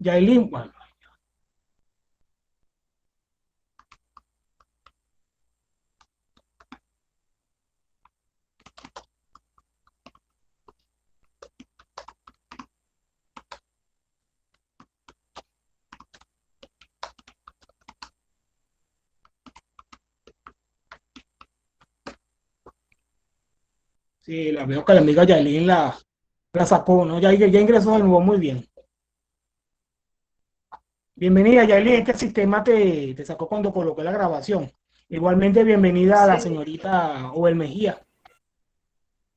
Yailin, bueno, sí, la veo que la amiga Yailin la sacó, ¿no? Ya ingresó de nuevo, muy bien. Bienvenida, Yailin, este sistema te sacó cuando coloqué la grabación. Igualmente, bienvenida a la Sí, señorita Obel Mejía.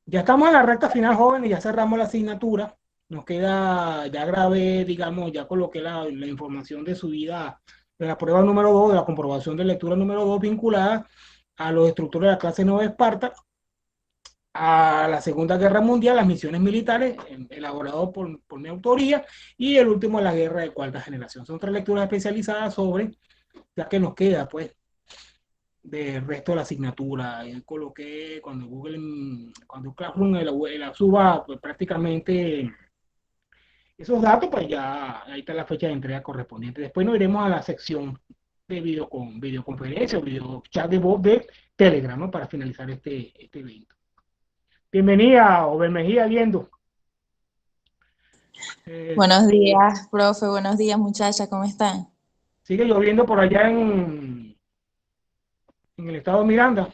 Ya estamos en la recta final, jóvenes, ya cerramos la asignatura. Nos queda, ya grabé, digamos, ya coloqué la información de subida de la prueba número 2, de la comprobación de lectura número 2, vinculada a los estructuras de la clase Nueva Esparta, a la Segunda Guerra Mundial, las misiones militares, elaborado por mi autoría, y el último, la guerra de cuarta generación. Son tres lecturas especializadas sobre la que nos queda, pues, del resto de la asignatura. Coloqué cuando Google, cuando Classroom la suba, pues prácticamente esos datos, pues ya ahí está la fecha de entrega correspondiente. Después nos iremos a la sección de videoconferencia o video chat de voz de Telegram, ¿no? Para finalizar este evento. Bienvenida, Obed Mejía, viendo. buenos Este, días, profe, buenos días, muchachas, ¿cómo están? sigue lloviendo por allá en el estado de Miranda.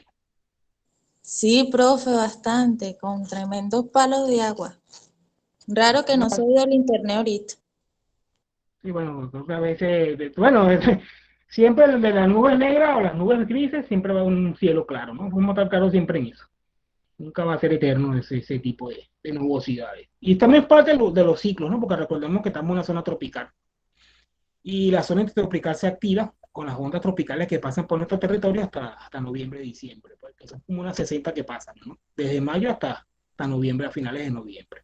Sí, profe, bastante, con tremendos palos de agua. Raro que no se Bueno, oiga el internet ahorita. sí, bueno, creo que a veces, bueno, siempre de las nubes negras o las nubes grises siempre va un cielo claro, ¿no? Vamos a estar claros siempre en eso. Nunca va a ser eterno ese tipo de nubosidades. Y también es parte de los ciclos, ¿no? Porque recordemos que estamos en una zona tropical. Y la zona tropical se activa con las ondas tropicales que pasan por nuestro territorio hasta noviembre, diciembre. Porque son como unas 60 que pasan, ¿no? Desde mayo hasta noviembre, a finales de noviembre.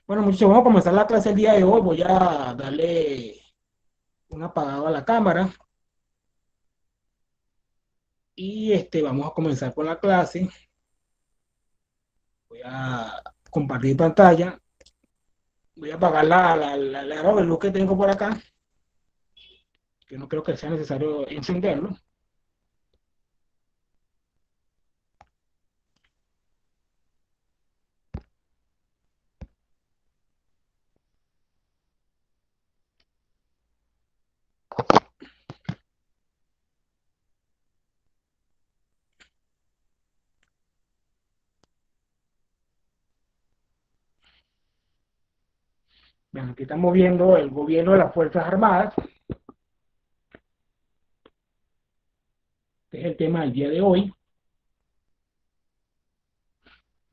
Bueno, muchachos, vamos a comenzar la clase el día de hoy. Voy a darle un apagado a la cámara y vamos a comenzar con la clase. Voy a compartir pantalla. Voy a apagar la luz que tengo por acá, que no creo que sea necesario encenderlo. Bueno, aquí estamos viendo el gobierno de las Fuerzas Armadas. Este es el tema del día de hoy.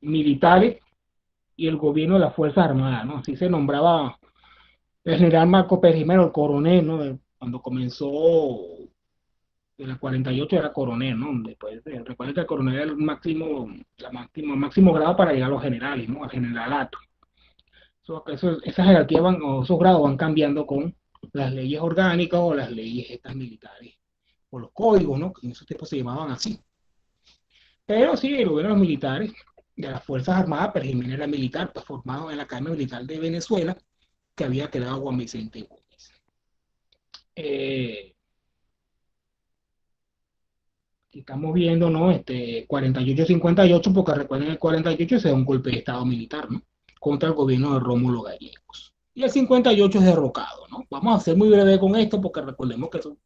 Militares y el gobierno de las Fuerzas Armadas, ¿no? Así se nombraba el general Marco Pérez Jiménez, el coronel, ¿no? Cuando comenzó de la 48 era coronel, ¿no? Después, recuerden que el coronel era el máximo grado para llegar a los generales, ¿no? Al generalato. Esas jerarquías van, o esos grados van cambiando con las leyes orgánicas o las leyes estas militares, o los códigos, ¿no? Que en esos tiempos se llamaban así. Pero sí, el gobierno de los militares, de las Fuerzas Armadas, pero Jiménez era militar, pues formado en la Academia Militar de Venezuela, que había quedado Juan Vicente Gómez. Eh, Aquí estamos viendo, ¿no? 48-58, porque recuerden el 48 se da un golpe de Estado militar, ¿no? Contra el gobierno de Rómulo Gallegos. Y el 58 es derrocado, ¿no? Vamos a ser muy breve con esto, porque recordemos que son,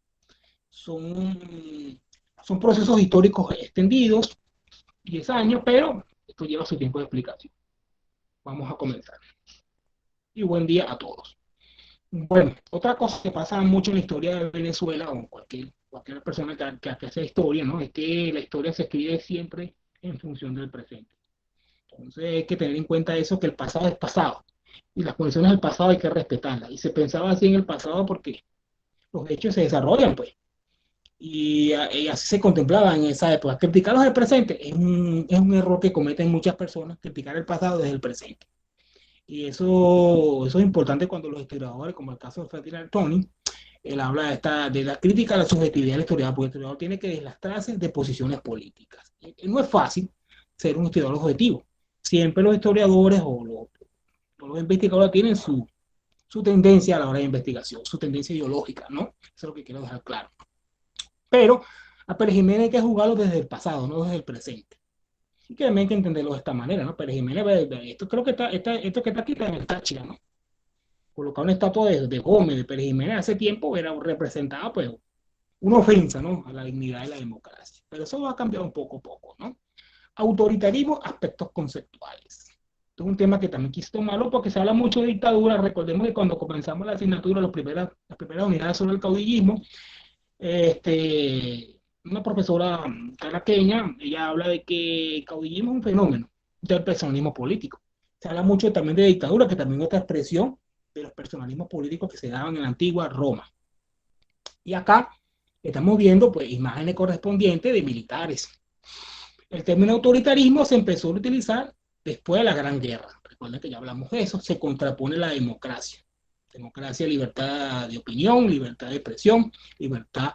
son procesos históricos extendidos, 10 años, pero esto lleva su tiempo de explicación. Vamos a comenzar. Y buen día a todos. Bueno, otra cosa que pasa mucho en la historia de Venezuela o cualquier persona que hace historia, ¿no? Es que la historia se escribe siempre en función del presente. Entonces hay que tener en cuenta eso, que el pasado es pasado y las condiciones del pasado hay que respetarlas. Y se pensaba así en el pasado porque los hechos se desarrollan, pues. Y así se contemplaba en esa época. Criticar el presente es un error que cometen muchas personas, criticar el pasado desde el presente. Y eso es importante cuando los historiadores, como el caso de Ferdinand Tony, él habla de la crítica a la subjetividad del historiador, porque el historiador tiene que deslastrarse de posiciones políticas. No es fácil ser un historiador objetivo. Siempre los historiadores o los investigadores tienen su tendencia a la hora de investigación, su tendencia ideológica, ¿no? Eso es lo que quiero dejar claro. Pero a Pérez Jiménez hay que jugarlo desde el pasado, no desde el presente. Y que también hay que entenderlo de esta manera, ¿no? Pérez Jiménez, esto creo que esto que está aquí está en el Táchira, ¿no? Colocar una estatua de Gómez, de Pérez Jiménez, hace tiempo era representaba, pues, una ofensa, ¿no? A la dignidad de la democracia. Pero eso va a cambiar un poco a poco, ¿no? Autoritarismo, aspectos conceptuales. Esto es un tema que también quise tomarlo porque se habla mucho de dictadura. Recordemos que cuando comenzamos la asignatura, las primeras unidades sobre el caudillismo, una profesora caraqueña, ella habla de que el caudillismo es un fenómeno del personalismo político. Se habla mucho también de dictadura, que también es otra expresión de los personalismos políticos que se daban en la antigua Roma. Y acá estamos viendo pues imágenes correspondientes de militares. El término autoritarismo se empezó a utilizar después de la Gran Guerra. Recuerden que ya hablamos de eso, se contrapone la democracia. Democracia, libertad de opinión, libertad de expresión, libertad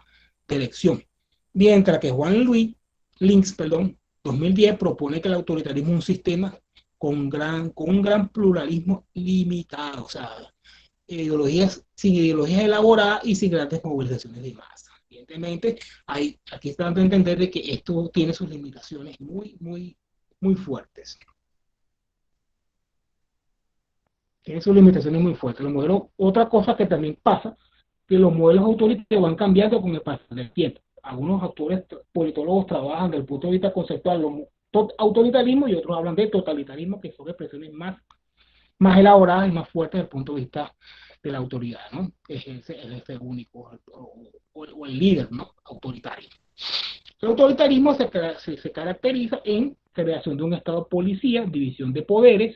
de elección. Mientras que Juan Luis Links, 2010, propone que el autoritarismo es un sistema con un gran pluralismo limitado, o sea, sin ideologías elaboradas y sin grandes movilizaciones de masa. Evidentemente, aquí está dando a entender de que esto tiene sus limitaciones muy fuertes. Tiene sus limitaciones muy fuertes. Los modelos, otra cosa que también pasa, que los modelos autoritarios van cambiando con el pasar del tiempo. Algunos autores politólogos trabajan desde el punto de vista conceptual autoritarismo y otros hablan de totalitarismo, que son expresiones más elaboradas y más fuertes desde el punto de vista de la autoridad, ¿no? Es el jefe único o el líder, ¿no? Autoritario. El autoritarismo se caracteriza en creación de un estado policía, división de poderes,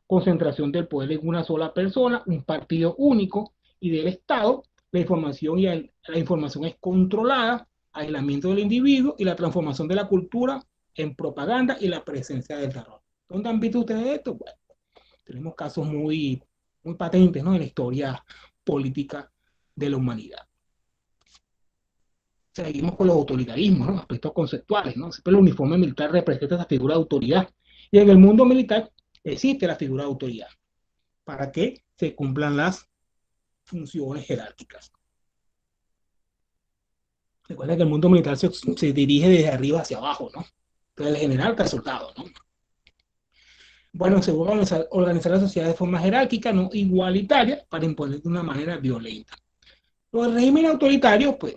concentración del poder en una sola persona, un partido único y del Estado. La información es controlada, aislamiento del individuo y la transformación de la cultura en propaganda y la presencia del terror. ¿Dónde han visto ustedes esto? Bueno, tenemos casos muy patentes, ¿no? En la historia política de la humanidad. Seguimos con los autoritarismos, ¿no? Aspectos conceptuales, ¿no? Siempre el uniforme militar representa esa figura de autoridad. Y en el mundo militar existe la figura de autoridad para que se cumplan las funciones jerárquicas. Recuerda que el mundo militar se dirige desde arriba hacia abajo, ¿no? Entonces el general está soldado, ¿no? Bueno, se busca organizar la sociedad de forma jerárquica, no igualitaria, para imponer de una manera violenta. Los regímenes autoritarios, pues,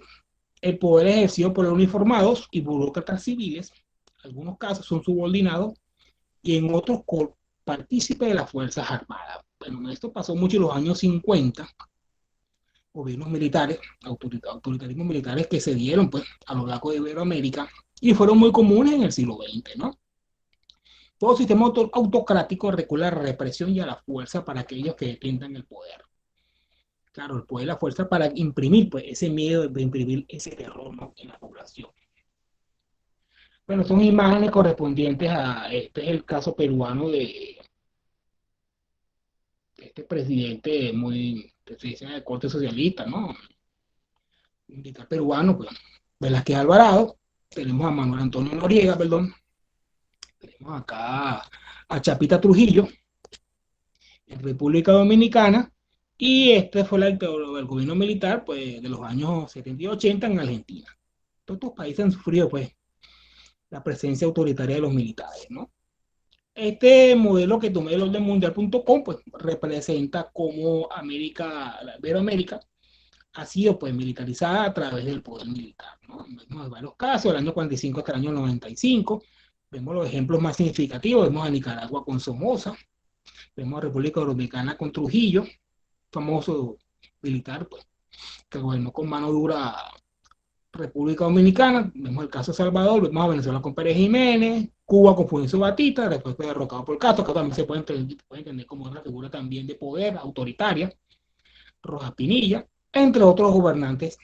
el poder ejercido por los uniformados y burócratas civiles, en algunos casos son subordinados y en otros partícipes de las Fuerzas Armadas. Bueno, esto pasó mucho en los años 50, gobiernos militares, autoritarismos militares que se dieron pues, a lo largo de Iberoamérica y fueron muy comunes en el siglo XX, ¿no? Todo sistema autocrático recurre a la represión y a la fuerza para aquellos que detentan el poder. Claro, el poder y la fuerza para imprimir pues, ese miedo, de imprimir ese terror, ¿no? En la población. Bueno, son imágenes correspondientes este es el caso peruano de este presidente muy, se dice, de corte socialista, ¿no? Un militar peruano, pues, Velázquez Alvarado, tenemos a Manuel Antonio Noriega, perdón, tenemos acá a Chapita Trujillo, en República Dominicana, y este fue el gobierno militar, pues, de los años 70 y 80 en Argentina. Todos estos países han sufrido, pues, la presencia autoritaria de los militares, ¿no? Este modelo que tomé del ordenmundial.com pues representa cómo Iberoamérica ha sido pues militarizada a través del poder militar, ¿no? Vemos varios casos, del año 45 hasta el año 95, vemos los ejemplos más significativos, vemos a Nicaragua con Somoza, vemos a República Dominicana con Trujillo, famoso militar pues, que gobernó con mano dura República Dominicana, vemos el caso de Salvador, vemos a Venezuela con Pérez Jiménez, Cuba con Fulgencio Batista, después fue derrocado por Castro, que también se puede entender como una figura también de poder autoritaria, Rojas Pinilla, entre otros gobernantes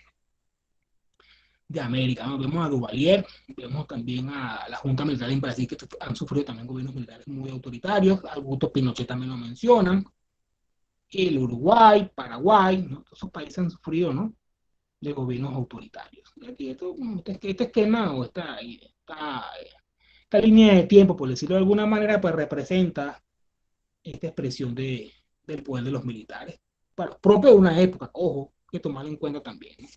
de América, ¿no? Vemos a Duvalier, vemos también a la Junta Militar en Brasil, que han sufrido también gobiernos militares muy autoritarios, Augusto Pinochet también lo mencionan, el Uruguay, Paraguay, ¿no? Todos esos países han sufrido, ¿no? De gobiernos autoritarios. Aquí este esquema o esta línea de tiempo, por decirlo de alguna manera, pues representa esta expresión del poder de los militares. bueno, propio de una época, ojo, que tomarlo en cuenta también, ¿no?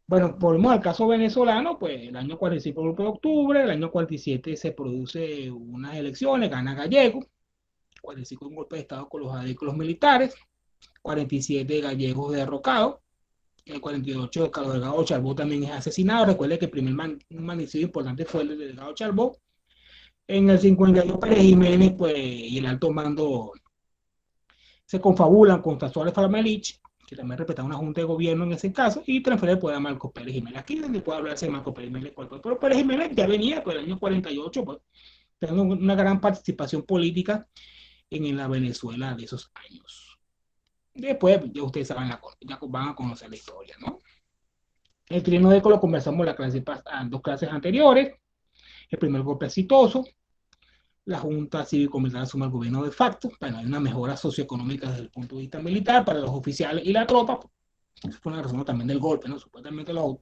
Bueno, volvemos al caso venezolano, pues el año 45, el golpe de octubre, el año 47 se produce unas elecciones, gana Gallego, 45 un golpe de Estado con los adictos militares, 47 gallegos derrocados, en el 48 Carlos Delgado Charbó también es asesinado. Recuerde que el primer magnicidio importante fue el de Delgado Charbó. En el 52 Pérez Jiménez pues, y el alto mando se confabulan contra Suárez Farmalich, que también respetaba una junta de gobierno en ese caso, y transfiere el poder a Marcos Pérez Jiménez. Aquí donde puede hablarse de Marcos Pérez Jiménez, pero Pérez Jiménez ya venía por el año 48, pues, teniendo una gran participación política en la Venezuela de esos años. Después, ya ustedes saben, ya van a conocer la historia, ¿no? El trienio de eco lo conversamos en dos clases anteriores. El primer golpe exitoso, la Junta Cívico-Militar asume el gobierno de facto. Bueno, hay una mejora socioeconómica desde el punto de vista militar para los oficiales y la tropa. Eso fue una razón también del golpe, ¿no? Supuestamente los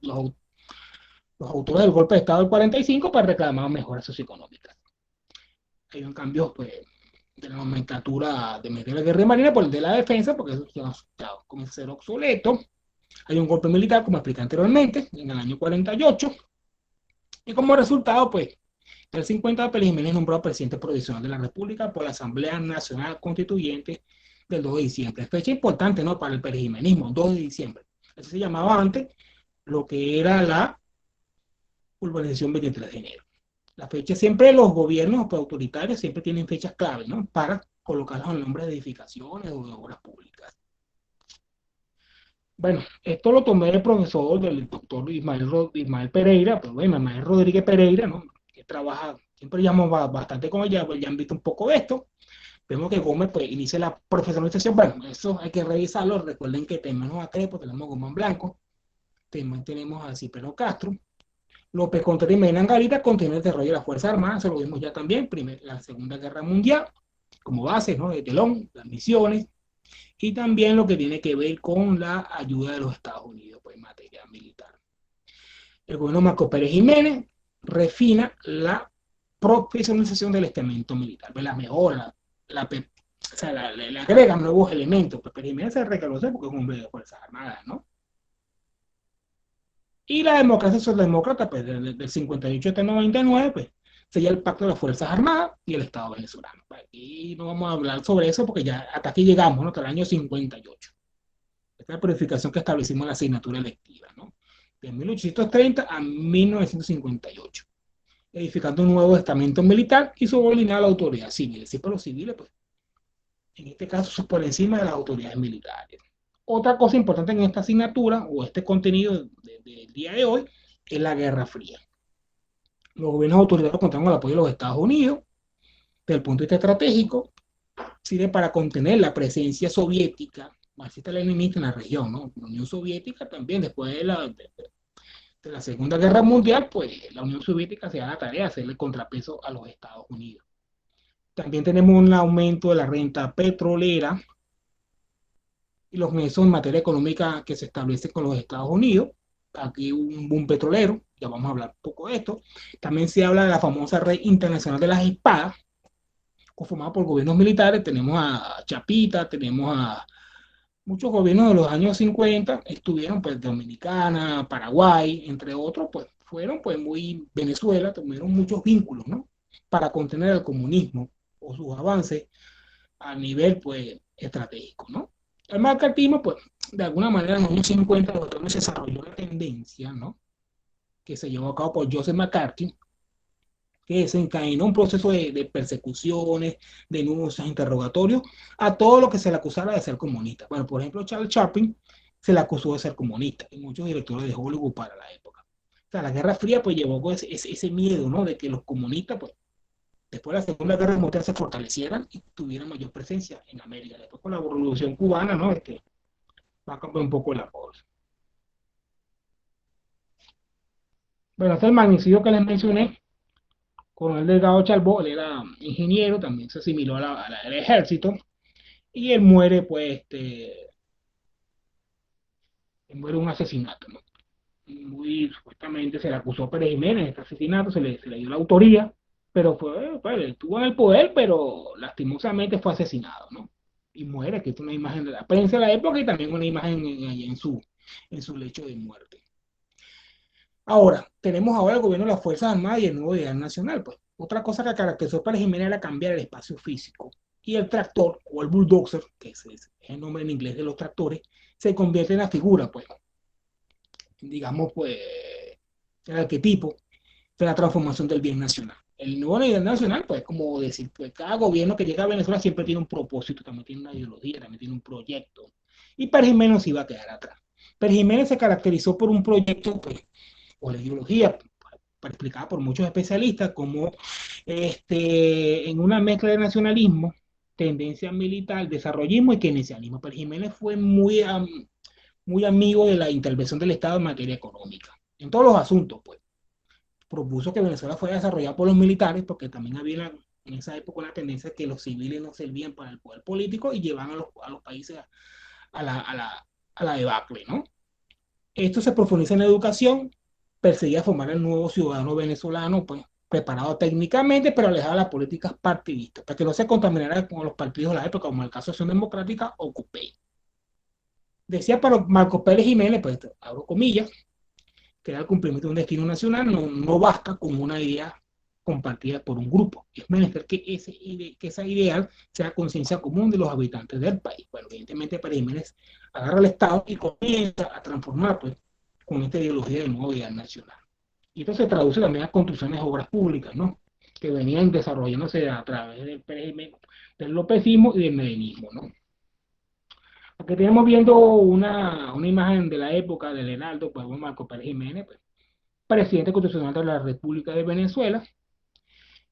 autores del golpe de Estado del 45 para reclamar mejoras socioeconómicas. Hay un cambio, pues, de la nomenclatura de meter la guerra marina por el de la defensa, porque eso ya comienza a ser obsoleto. Hay un golpe militar, como expliqué anteriormente, en el año 48. Y como resultado, pues, el 50 Pérez Jiménez nombrado presidente provisional de la República por la Asamblea Nacional Constituyente del 2 de diciembre. Fecha importante, ¿no? Para el perejimenismo, 2 de diciembre. Eso se llamaba antes lo que era la urbanización 23 de enero. La fecha siempre los gobiernos autoritarios siempre tienen fechas clave, ¿no? Para colocarlos en nombres de edificaciones o de obras públicas. Bueno, esto lo tomé del profesor, del doctor Ismael Pereira, pues bueno, Ismael Rodríguez Pereira, ¿no? Que trabaja, siempre llamo bastante con ella, pues ya han visto un poco de esto. Vemos que Gómez pues inicia la profesionalización, bueno, eso hay que revisarlo, recuerden que tenemos a Crepo, tenemos a Gómez Blanco, tenemos a Cipriano Castro, López Contreras y Mena Angarita continúa el desarrollo de las Fuerzas Armadas, se lo vimos ya también, la Segunda Guerra Mundial, como base, ¿no? De telón, las misiones, y también lo que tiene que ver con la ayuda de los Estados Unidos pues, en materia militar. El gobierno Marcos Pérez Jiménez refina la profesionalización del estamento militar, pues la mejora, o sea, le agregan nuevos elementos. Pues Pérez Jiménez se reconoce porque es un hombre de Fuerzas Armadas, ¿no? Y la democracia socialdemócrata, pues del 58 hasta el 99, pues sería el pacto de las Fuerzas Armadas y el Estado venezolano. Aquí no vamos a hablar sobre eso porque ya hasta aquí llegamos, ¿no? Hasta el año 58. Esta es la purificación que establecimos en la asignatura electiva, ¿no? De 1830 a 1958. Edificando un nuevo estamento militar y subordinar a la autoridad civil. Sí, pero los civiles, pues, en este caso, por encima de las autoridades militares. Otra cosa importante en esta asignatura o este contenido del día de hoy es la Guerra Fría. Los gobiernos autoritarios contaron con el apoyo de los Estados Unidos. Desde el punto de vista estratégico, sirve para contener la presencia soviética, marxista-leninista en la región, ¿no? La Unión Soviética también, después de la Segunda Guerra Mundial, pues la Unión Soviética se da la tarea de hacerle contrapeso a los Estados Unidos. También tenemos un aumento de la renta petrolera y los nexos en materia económica que se establecen con los Estados Unidos. Aquí un boom petrolero, ya vamos a hablar un poco de esto. También se habla de la famosa red internacional de las espadas, conformada por gobiernos militares. Tenemos a Chapita, tenemos a muchos gobiernos de los años 50, estuvieron pues Dominicana, Paraguay, entre otros, pues fueron pues muy, Venezuela, tuvieron muchos vínculos, ¿no? Para contener el comunismo o sus avances a nivel pues estratégico, ¿no? El macartismo, pues, de alguna manera en los años 50 se desarrolló una tendencia, ¿no? Que se llevó a cabo por Joseph McCarthy, que desencadenó un proceso de persecuciones, denuncias, interrogatorios, a todo lo que se le acusara de ser comunista. Bueno, por ejemplo, Charles Chaplin se le acusó de ser comunista, y muchos directores de Hollywood para la época. O sea, la Guerra Fría, pues, llevó con ese miedo, ¿no? De que los comunistas, pues, después de la Segunda Guerra Mundial se fortalecieran y tuvieran mayor presencia en América. Después con la Revolución Cubana, ¿no? Va a cambiar un poco la cosa. Bueno, este es el magnicidio que les mencioné, con el Delgado Charbó. Él era ingeniero, también se asimiló al ejército, y él muere, pues, él muere un asesinato, ¿no? Muy supuestamente se le acusó a Pérez Jiménez de este asesinato, se le dio la autoría, pero fue, pues, él estuvo en el poder, pero lastimosamente fue asesinado, ¿no? y muere, que es una imagen de la prensa de la época y también una imagen en su lecho de muerte. Ahora, tenemos ahora el gobierno de las Fuerzas Armadas y el nuevo ideal nacional. Pues otra cosa que caracterizó para Jiménez era cambiar el espacio físico. Y el tractor, o el bulldozer, que es el nombre en inglés de los tractores, se convierte en la figura, pues, digamos, pues, el arquetipo de la transformación del bien nacional. El nuevo ideal nacional, pues, como decir, pues, cada gobierno que llega a Venezuela siempre tiene un propósito, también tiene una ideología, también tiene un proyecto. Y Pérez Jiménez se iba a quedar atrás. Pérez Jiménez se caracterizó por un proyecto, pues, o la ideología explicada por muchos especialistas como en una mezcla de nacionalismo, tendencia militar, desarrollismo y keynesianismo. Pero Jiménez fue muy amigo de la intervención del Estado en materia económica, en todos los asuntos, pues. Propuso que Venezuela fuera desarrollada por los militares, porque también había en esa época una tendencia que los civiles no servían para el poder político y llevaban a los países a la debacle, ¿no? Esto se profundiza en la educación, perseguía formar el nuevo ciudadano venezolano, pues, preparado técnicamente, pero alejado de las políticas partidistas, para que no se contaminara con los partidos de la época, como el caso de Acción Democrática o CUPEI. Decía para Marco Pérez Jiménez, pues, abro comillas, que era el cumplimiento de un destino nacional, no basta con una idea compartida por un grupo. Es menester que esa ideal sea conciencia común de los habitantes del país. Bueno, evidentemente Pérez Jiménez agarra el Estado y comienza a transformar, pues, con esta ideología del nuevo ideal nacional. Y esto se traduce también a construcciones de obras públicas, ¿no? Que venían desarrollándose a través del lopecismo y del medinismo, ¿no? Aquí tenemos viendo una imagen de la época del Heraldo, pues, Marco Pérez Jiménez, pues, presidente constitucional de la República de Venezuela,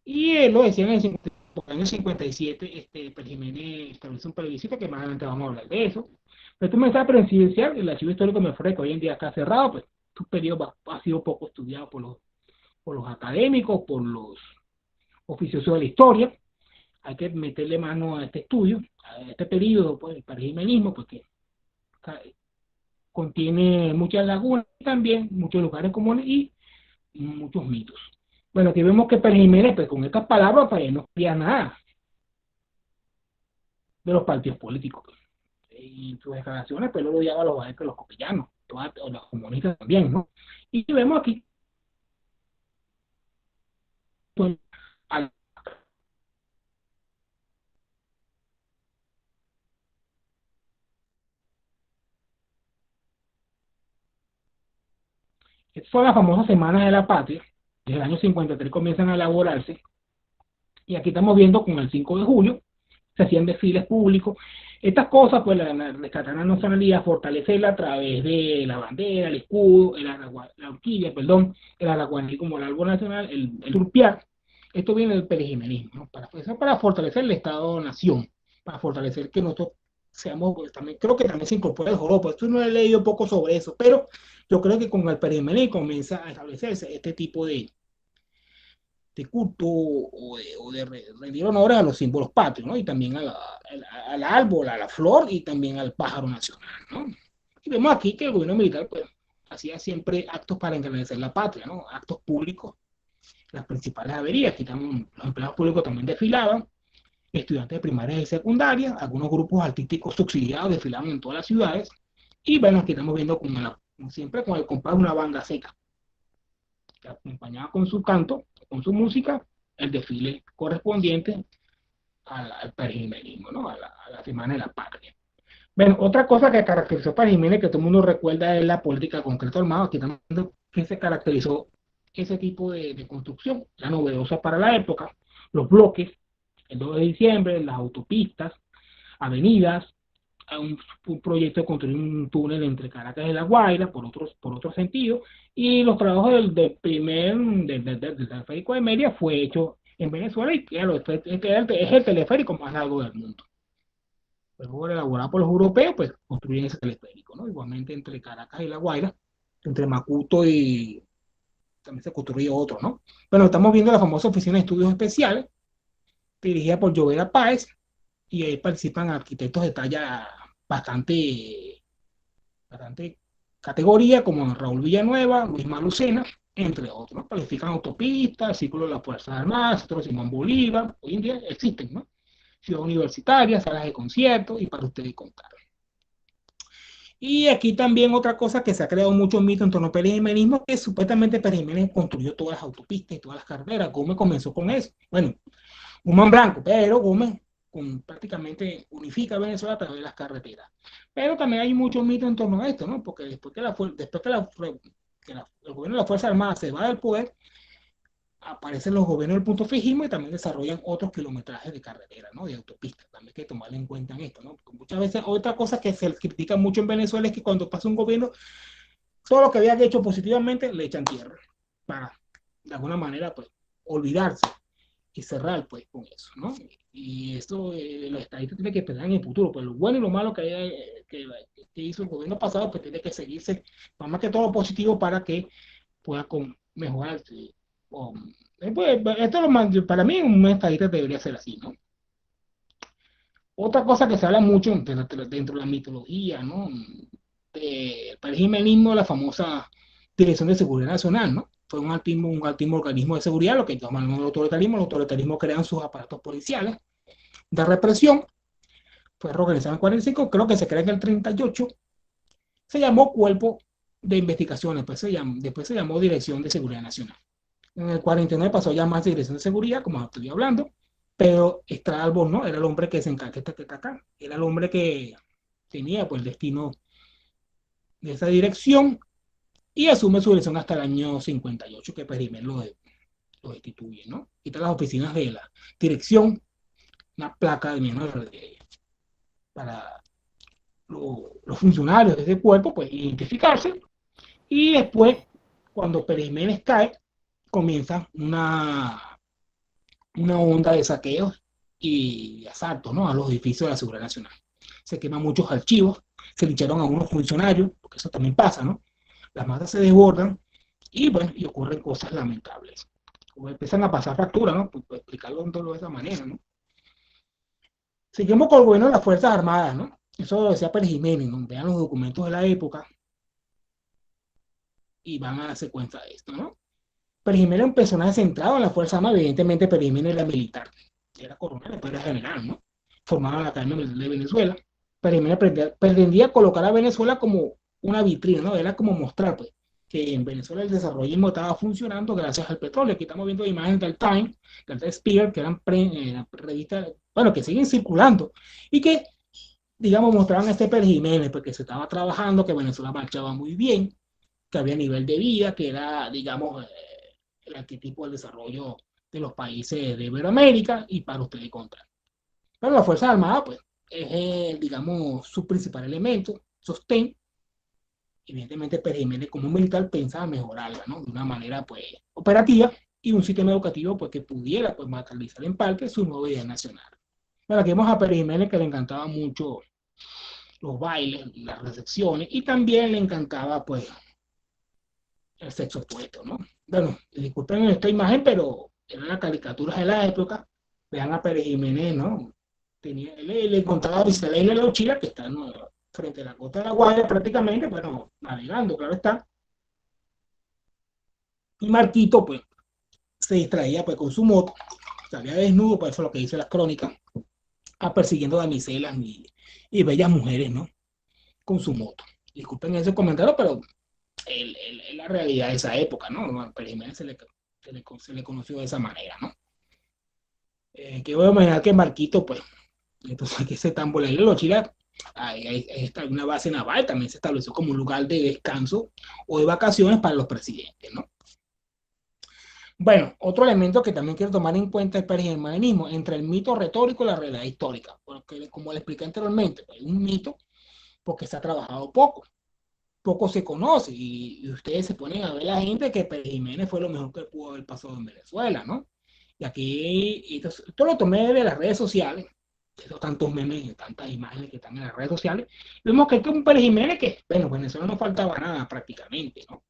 y él lo decía en el año 57, Pérez Jiménez estableció un plebiscito, que más adelante vamos a hablar de eso. Pero este mensaje presidencial, el archivo histórico me fue que hoy en día está cerrado, pues, este periodo ha sido poco estudiado por los académicos, por los oficiosos de la historia. Hay que meterle mano a este estudio, a este periodo, pues, el parajimenismo, porque contiene muchas lagunas también, muchos lugares comunes y muchos mitos. Bueno, aquí vemos que Pérez Jiménez, pues, con estas palabras, pues, no sabía nada de los partidos políticos. Pues. Y en sus declaraciones, pues, lo odiaba a los copillanos, o los comunistas también, ¿no? Y vemos aquí, pues, al estas son las famosas semanas de la patria. Desde el año 53 comienzan a elaborarse. Y aquí estamos viendo con el 5 de julio, se hacían desfiles públicos. Estas cosas, pues, rescatar la nacionalidad, fortalecerla a través de la bandera, el escudo, la horquilla, perdón, el araguaní como el árbol nacional, el turpiar. Esto viene del perejimenismo, ¿no? Para fortalecer el Estado-nación, para fortalecer que nosotros seamos, pues, también, creo que también se incorpora el joropo. Esto no he leído poco sobre eso, pero yo creo que con el perejimenismo comienza a establecerse este tipo de culto o de rendir honores a los símbolos patrios, ¿no? Y también al árbol, a la flor y también al pájaro nacional, ¿no? Y vemos aquí que el gobierno militar, pues, hacía siempre actos para engrandecer la patria, ¿no? Actos públicos, las principales averías. Aquí también, los empleados públicos también desfilaban, estudiantes de primaria y secundaria, algunos grupos artísticos subsidiados desfilaban en todas las ciudades. Y bueno, aquí estamos viendo como siempre con el compás de una banda seca, que acompañaba con su canto, con su música, el desfile correspondiente al perejimenismo, ¿no? A la Semana de la Patria. Bueno, otra cosa que caracterizó a Pérez Jiménez, que todo el mundo recuerda, es la política de concreto armado. Aquí también que se caracterizó ese tipo de construcción, la novedosa para la época, los bloques, el 2 de diciembre, las autopistas, avenidas, a un proyecto de construir un túnel entre Caracas y La Guaira, por otro sentido, y los trabajos del teleférico de Mérida fue hecho en Venezuela y claro, es el teleférico más largo del mundo. Luego elaborado por los europeos, pues construyen ese teleférico, ¿no? Igualmente entre Caracas y La Guaira, entre Macuto y también se construyó otro, ¿no? Bueno, estamos viendo la famosa Oficina de Estudios Especiales, dirigida por Llovera Páez, y ahí participan arquitectos de talla bastante categoría, como Raúl Villanueva, Luis Malucena, entre otros, ¿no? Planifican autopistas, el círculo de las Fuerzas Armadas, otros Simón Bolívar, hoy en día existen, ¿no? Ciudad universitaria, salas de conciertos y para ustedes contar. Y aquí también otra cosa que se ha creado mucho mito en torno al Pérez Jiménez, que supuestamente Pérez Jiménez construyó todas las autopistas y todas las carreteras. Gómez comenzó con eso. Bueno, un man blanco, pero Gómez prácticamente unifica Venezuela a través de las carreteras. Pero también hay mucho mito en torno a esto, ¿no? Porque el gobierno de la Fuerza Armada se va del poder, aparecen los gobiernos del punto fijismo y también desarrollan otros kilometrajes de carretera, ¿no? De autopistas. También hay que tomar en cuenta en esto, ¿no? Porque muchas veces, otra cosa que se critica mucho en Venezuela es que cuando pasa un gobierno, todo lo que habían hecho positivamente le echan tierra para, de alguna manera, pues, olvidarse y cerrar, pues, con eso, ¿no? Y esto, los estadistas tienen que pensar en el futuro, pues lo bueno y lo malo que hizo el gobierno pasado, pues tiene que seguirse, más que todo positivo para que pueda mejorarse. Pues, esto para mí un estadista debería ser así, ¿no? Otra cosa que se habla mucho dentro de la mitología, ¿no? Para el jimenismo, la famosa Dirección de Seguridad Nacional, ¿no? Fue un altísimo organismo de seguridad, lo que llaman el autoritarismo. Los autoritarismos crean sus aparatos policiales de represión. Fue reorganizado en el 45, creo que se crea en el 38. Se llamó Cuerpo de Investigaciones, después se llamó Dirección de Seguridad Nacional. En el 49 pasó a llamarse Dirección de Seguridad, como estoy hablando, pero Stralbo no, era el hombre que se encargaba, era el hombre que tenía pues, el destino de esa dirección y asume su dirección hasta el año 58, que Perimer lo destituye, ¿no? Quita las oficinas de la dirección, una placa de menor para los funcionarios de ese cuerpo, pues identificarse, y después, cuando Pérez Jiménez cae, comienza una onda de saqueos y asaltos, ¿no? A los edificios de la Seguridad Nacional. Se queman muchos archivos, se lincharon a unos funcionarios, porque eso también pasa, ¿no? Las masas se desbordan y, bueno, y ocurren cosas lamentables. Como empiezan a pasar facturas, ¿no? Pues explicarlo de esa manera, ¿no? Seguimos con el gobierno de las Fuerzas Armadas, ¿no? Eso lo decía Pérez Jiménez, ¿no? Vean los documentos de la época y van a darse cuenta de esto, ¿no? Pérez Jiménez era un personaje centrado en la Fuerza Armada, evidentemente Pérez Jiménez era militar, era coronel, después era general, ¿no? Formado en la Academia Militar de Venezuela. Pérez Jiménez pretendía colocar a Venezuela como una vitrina, ¿no? Era como mostrar, pues, que en Venezuela el desarrollismo estaba funcionando gracias al petróleo. Aquí estamos viendo imágenes del Time, del Spear, que eran revistas, bueno, que siguen circulando y que, digamos, mostraban a este Pérez Jiménez, porque se estaba trabajando, que Venezuela marchaba muy bien, que había nivel de vida, que era, digamos, el arquetipo del desarrollo de los países de Iberoamérica y para ustedes contra. Pero las Fuerzas Armadas, pues, es, digamos, su principal elemento, sostén. Evidentemente, Pérez Jiménez como militar pensaba mejorarla, ¿no? De una manera, pues, operativa y un sistema educativo, pues, que pudiera, pues, materializar en parte su nueva idea nacional. Bueno, aquí vemos a Pérez Jiménez que le encantaba mucho los bailes, las recepciones y también le encantaba, pues, el sexo opuesto, ¿no? Bueno, disculpen esta imagen, pero eran las caricaturas de la época. Vean a Pérez Jiménez, ¿no? Le encontraba visitar la isla de la Uchila, que está, ¿no?, frente a la costa de la Guardia prácticamente, bueno, navegando, claro está. Y Marquito, pues, se distraía pues con su moto, salía desnudo, pues eso es lo que dice las crónicas, persiguiendo damiselas y bellas mujeres, ¿no? Con su moto. Disculpen ese comentario, pero es la realidad de esa época, ¿no? A Pérez Jiménez se le conoció de esa manera, ¿no? Que voy a imaginar que Marquito, pues, entonces que se tamboleó los chilenos. Ahí está una base naval, también se estableció como un lugar de descanso o de vacaciones para los presidentes, ¿no? Bueno, otro elemento que también quiero tomar en cuenta es el pergemanismo entre el mito retórico y la realidad histórica, porque como le expliqué anteriormente, pues, es un mito porque se ha trabajado poco se conoce y ustedes se ponen a ver la gente que Pérez Jiménez fue lo mejor que pudo haber pasado en Venezuela, ¿no? Y aquí, esto lo tomé de las redes sociales, de esos tantos memes y tantas imágenes que están en las redes sociales. Vemos que hay un Pérez Jiménez que, bueno, Venezuela no faltaba nada prácticamente, ¿no?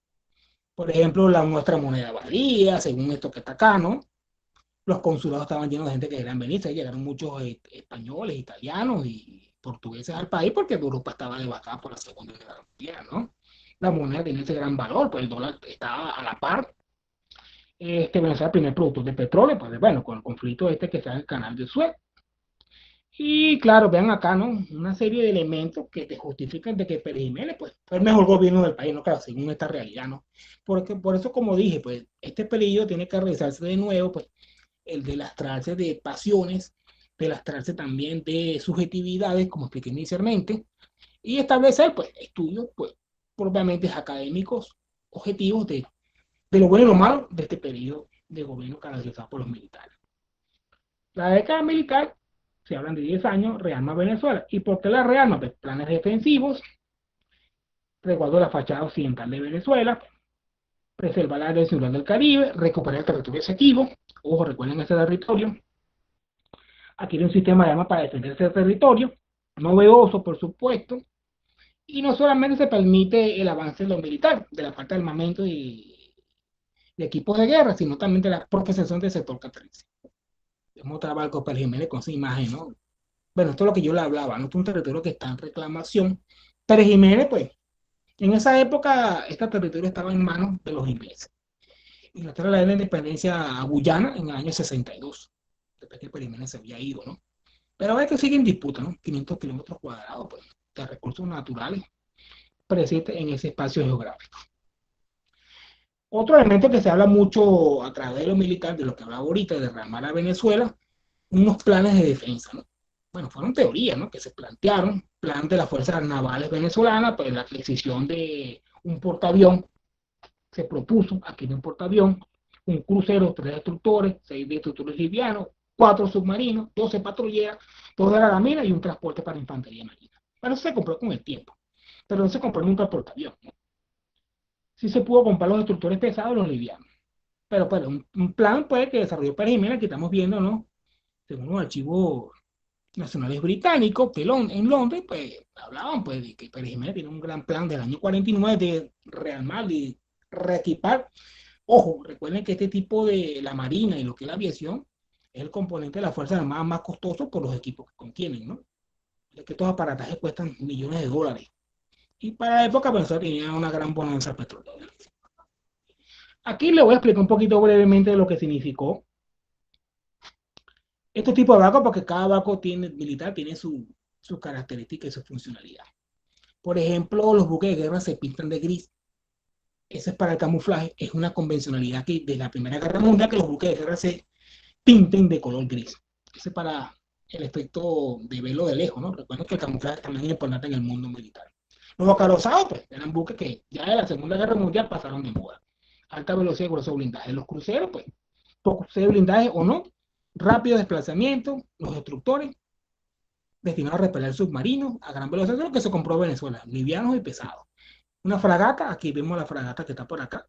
Por ejemplo, nuestra moneda valía, según esto que está acá, ¿no? Los consulados estaban llenos de gente que querían venir, llegaron muchos españoles, italianos y portugueses al país porque Europa estaba devastada por la Segunda Guerra Mundial, ¿no? La moneda tiene ese gran valor, pues el dólar estaba a la par. Venezuela es el primer productor de petróleo, pues bueno, con el conflicto que está en el canal de Suez. Y claro, vean acá, ¿no? Una serie de elementos que te justifican de que Pérez Jiménez, pues, fue el mejor gobierno del país, ¿no? Claro, según esta realidad, ¿no? Porque por eso, como dije, pues, este peligro tiene que realizarse de nuevo, pues, el de lastrarse de pasiones, de lastrarse también de subjetividades, como expliqué inicialmente, y establecer, pues, estudios, pues, propiamente académicos, objetivos de lo bueno y lo malo de este periodo de gobierno caracterizado por los militares. La década militar, se hablan de 10 años, rearma Venezuela. ¿Y por qué la rearma? Pues planes defensivos, resguardo de la fachada occidental de Venezuela, preservar la área insular del Caribe, recuperar el territorio asequivo, ojo, recuerden ese territorio, adquiere un sistema de armas para defender ese territorio, novedoso por supuesto, y no solamente se permite el avance de lo militar, de la parte de armamento y de equipos de guerra, sino también de la profesación del sector catarrense. Vamos a trabajar con Pérez Jiménez con esa imagen, ¿no? Bueno, esto es lo que yo le hablaba, ¿no? Es un territorio que está en reclamación. Pérez Jiménez, pues, en esa época, este territorio estaba en manos de los ingleses. Inglaterra le dio la independencia a Guyana en el año 62, después que Pérez Jiménez se había ido, ¿no? Pero ahora que sigue en disputa, ¿no? 500 kilómetros cuadrados, pues, de recursos naturales presentes en ese espacio geográfico. Otro elemento que se habla mucho a través de lo militar, de lo que hablaba ahorita, de derramar a Venezuela, unos planes de defensa, ¿no? Bueno, fueron teorías, ¿no? Que se plantearon, plan de las fuerzas navales venezolanas, pues la adquisición de un portaavión, se propuso adquirir un portaavión, un crucero, 3 destructores, 6 destructores livianos, 4 submarinos, 12 patrulleras, toda la mina y un transporte para infantería marina. Bueno, eso se compró con el tiempo, pero no se compró nunca el portaavión, ¿no? Sí se pudo comprar los destructores pesados y los livianos, pero pues un plan pues, que desarrolló Pérez Jiménez, que estamos viendo, ¿no? Según los archivos nacionales británicos, que en Londres, pues hablaban pues, de que Pérez Jiménez tiene un gran plan del año 49 de rearmar y reequipar. Ojo, recuerden que este tipo de la marina y lo que es la aviación es el componente de las Fuerzas Armadas más costoso por los equipos que contienen, ¿no? Es que estos aparatajes cuestan millones de dólares. Y para la época, pues, tenía una gran bonanza petrolera. Aquí le voy a explicar un poquito brevemente de lo que significó estos tipos de barcos, porque cada barco militar tiene su característica y su funcionalidad. Por ejemplo, los buques de guerra se pintan de gris. Ese es para el camuflaje. Es una convencionalidad que desde la Primera Guerra Mundial que los buques de guerra se pinten de color gris. Ese es para el efecto de verlo de lejos, ¿no? Recuerden que el camuflaje también es importante en el mundo militar. Los acorazados, pues, eran buques que ya de la Segunda Guerra Mundial pasaron de moda. Alta velocidad y grueso blindaje. Los cruceros, pues, poco de blindaje o no. Rápido desplazamiento. Los destructores, destinados a repeler submarinos a gran velocidad, es lo que se compró en Venezuela, livianos y pesados. Una fragata, aquí vemos la fragata que está por acá,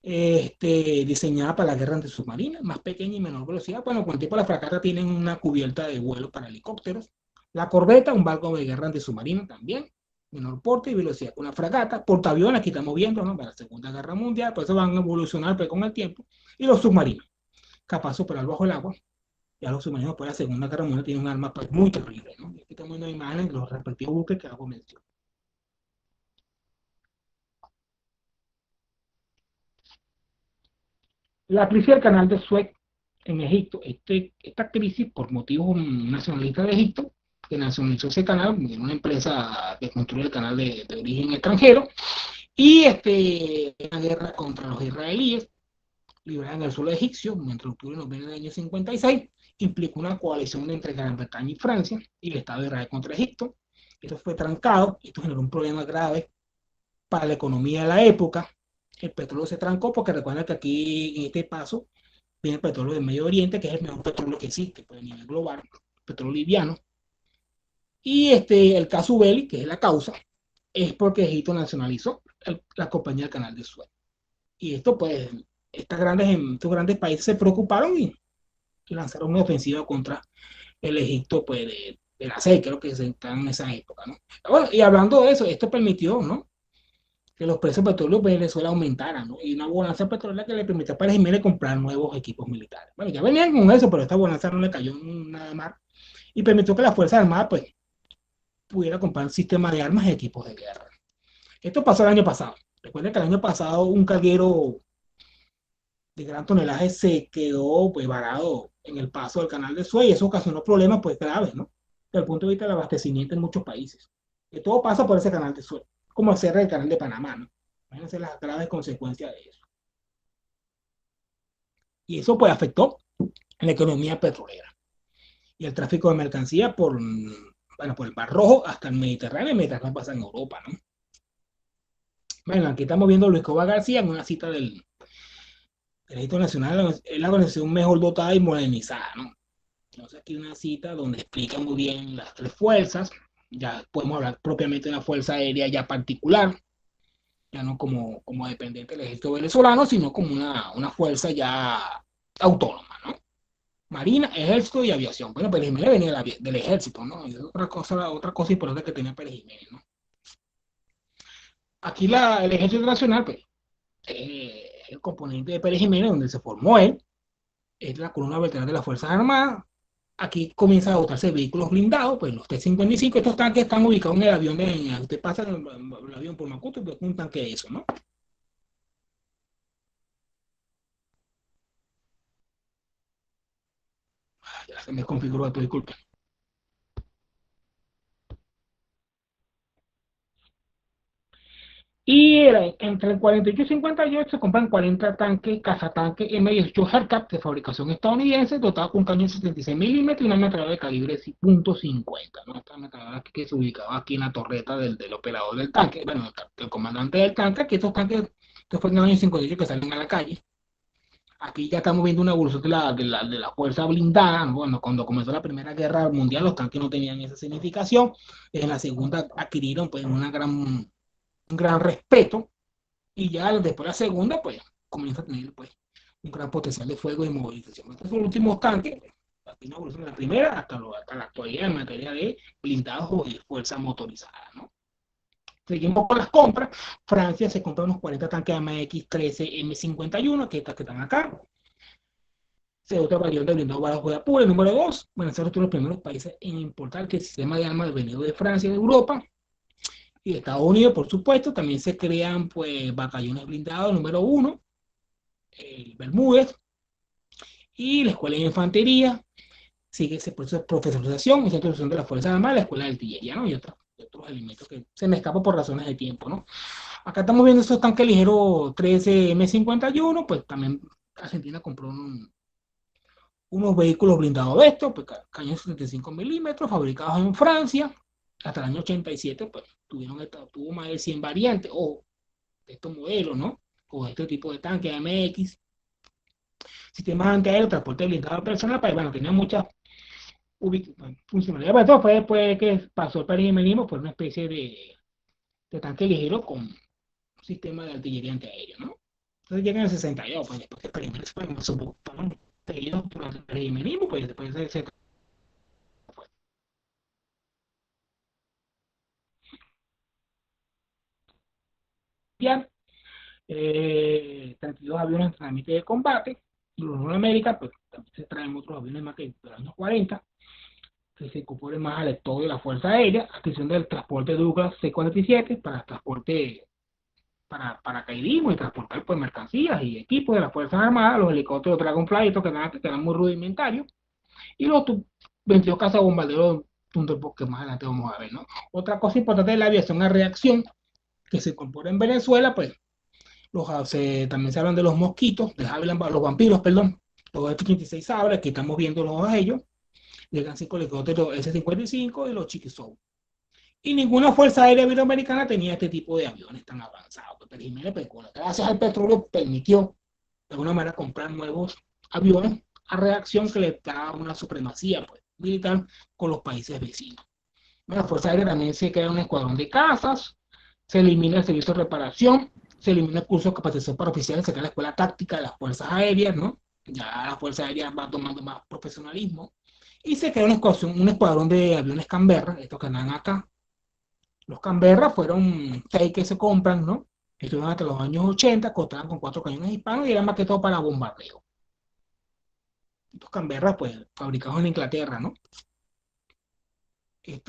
diseñada para la guerra antisubmarina, más pequeña y menor velocidad. Bueno, con el tipo de la fragata tienen una cubierta de vuelo para helicópteros. La corbeta, un barco de guerra antisubmarino también, menor porte y velocidad. Una fragata, portaaviones, aquí estamos viendo, ¿no? Para la Segunda Guerra Mundial, por eso van a evolucionar pues, con el tiempo. Y los submarinos, capaz de superar bajo el agua. Ya los submarinos por la Segunda Guerra Mundial tienen un arma pues, muy terrible, ¿no? Aquí estamos viendo imágenes de los respectivos buques que hago mención. La crisis del canal de Suez en Egipto, esta crisis por motivos nacionalistas de Egipto, que nacionalizó ese canal, una empresa que construye el canal de origen extranjero, y la guerra contra los israelíes, libraron el suelo egipcio entre octubre y noviembre del año 56, implicó una coalición entre Gran Bretaña y Francia y el Estado de Israel contra Egipto. Esto fue trancado, esto generó un problema grave para la economía de la época. El petróleo se trancó porque recuerden que aquí en este paso viene el petróleo del Medio Oriente, que es el mejor petróleo que existe pues, a nivel global, petróleo liviano. Y el caso Belli, que es la causa, es porque Egipto nacionalizó la compañía del Canal de Suez. Y esto, pues, estos grandes países se preocuparon y lanzaron una ofensiva contra el Egipto, pues, de la SEI, creo que se está en esa época, ¿no? Bueno, y hablando de eso, esto permitió, ¿no? Que los precios de petróleo de Venezuela aumentaran, ¿no? Y una bonanza petrolera que le permitió a Pérez Jiménez comprar nuevos equipos militares. Bueno, ya venían con eso, pero esta bonanza no le cayó nada más y permitió que las Fuerzas Armadas, pues, pudiera comprar un sistema de armas y equipos de guerra. Esto pasó el año pasado. Recuerden que el año pasado un carguero de gran tonelaje se quedó pues varado en el paso del canal de Suez, y eso ocasionó problemas pues graves, ¿no? Desde el punto de vista del abastecimiento en muchos países. Que todo pasa por ese canal de Suez, como el cierre del canal de Panamá, ¿no? Imagínense las graves consecuencias de eso. Y eso pues afectó la economía petrolera y el tráfico de mercancías bueno, por el Mar Rojo hasta el Mediterráneo, y el Mediterráneo pasa en Europa, ¿no? Bueno, aquí estamos viendo a Luis Cova García en una cita del Registro Nacional, es la organización mejor dotada y modernizada, ¿no? Entonces aquí una cita donde explica muy bien las tres fuerzas, ya podemos hablar propiamente de una fuerza aérea ya particular, ya no como dependiente del ejército venezolano, sino como una fuerza ya autónoma, ¿no? Marina, ejército y aviación. Bueno, Pérez Jiménez venía del ejército, ¿no? Y es otra cosa importante que tenía Pérez Jiménez, ¿no? Aquí el ejército nacional, pues, el componente de Pérez Jiménez, donde se formó él, es la columna vertebral de las Fuerzas Armadas. Aquí comienzan a dotarse vehículos blindados, pues los T-55, estos tanques están ubicados en el avión, usted pasa el avión por Macuto y pues un tanque de eso, ¿no? Ya se me configuró esto, disculpe. Y entre el 48 y 58 se compran 40 tanques, cazatanques M18 Hellcat de fabricación estadounidense, dotados con un cañón de 76 milímetros y una ametralladora de calibre .50, ¿no? Esta ametralladora que se ubicaba aquí en la torreta del operador del tanque, bueno, del comandante del tanque, que estos tanques, que fue en el año 58 que salen a la calle. Aquí ya estamos viendo una evolución de la fuerza blindada, ¿no? Bueno, cuando comenzó la Primera Guerra Mundial, los tanques no tenían esa significación. En la segunda adquirieron pues un gran respeto, y ya después de la segunda, pues comienza a tener pues un gran potencial de fuego y movilización. Estos son los últimos tanques, aquí una evolución de la primera hasta la actualidad en materia de blindados y fuerza motorizada, ¿no? Seguimos con las compras. Francia se compra unos 40 tanques MX-13 M51, que están acá. Se otra variante de blindado bajo de Apure. Número 2, bueno, ser los primeros países en importar que el sistema de armas venido de Francia y de Europa. Y de Estados Unidos, por supuesto, también se crean pues batallones blindados. Número 1, el Bermúdez, y la Escuela de Infantería. Sigue ese proceso de profesionalización y introducción de las Fuerzas Armadas, la Escuela de Artillería, ¿no? Y otros elementos que se me escapan por razones de tiempo, ¿no? Acá estamos viendo estos tanques ligeros 13 M51, pues también Argentina compró unos vehículos blindados de estos, pues cañones 75 milímetros, fabricados en Francia. Hasta el año 87, pues tuvo más de 100 variantes, o de estos modelos, ¿no? O este tipo de tanques AMX, sistemas antiaéreos, transporte blindado personal, pues bueno, tenía muchas funcionalidades. Pero esto fue después que pasó el perimelismo, fue una especie de tanque ligero con un sistema de artillería antiaéreo, ¿no? Entonces llega en el 62, pues después que el perimelismo fueron seguidos durante el perimelismo, pues después se fue 32 aviones de entrenamiento y de combate. Y los de América, pues también se traen otros aviones más que de los años 40, que se incorporen más al estado de la Fuerza Aérea, adquisición del transporte Douglas C-47 para transporte, para paracaidismo y transportar pues mercancías y equipos de las Fuerzas Armadas, los helicópteros Dragonfly, estos que eran muy rudimentarios, y los 22 cazabombarderos Thunderbolt, que más adelante vamos a ver, ¿no? Otra cosa importante de la aviación a reacción que se incorpora en Venezuela, pues también se hablan de los mosquitos, los vampiros, perdón, los F-36 Sabra, que estamos viendo los de ellos, llegan 5 helicópteros S-55 y cinco y los Chiquisou. Y ninguna fuerza aérea iberoamericana tenía este tipo de aviones tan avanzados. Pero Jiménez, pues, gracias al petróleo, permitió de alguna manera comprar nuevos aviones a reacción que le da una supremacía pues, militar con los países vecinos. La Fuerza Aérea también se crea un escuadrón de cazas, se elimina el servicio de reparación, se elimina el curso de capacitación para oficiales, se crea la escuela táctica de las Fuerzas Aéreas, ¿no? Ya la Fuerza Aérea va tomando más profesionalismo. Y se crea un escuadrón de aviones Canberra, estos que andan acá. Los Canberra fueron 6 que se compran, ¿no? Estuvieron hasta los años 80, contaban con 4 cañones hispanos y eran más que todo para bombardeo. Estos Canberra, pues, fabricados en Inglaterra, ¿no?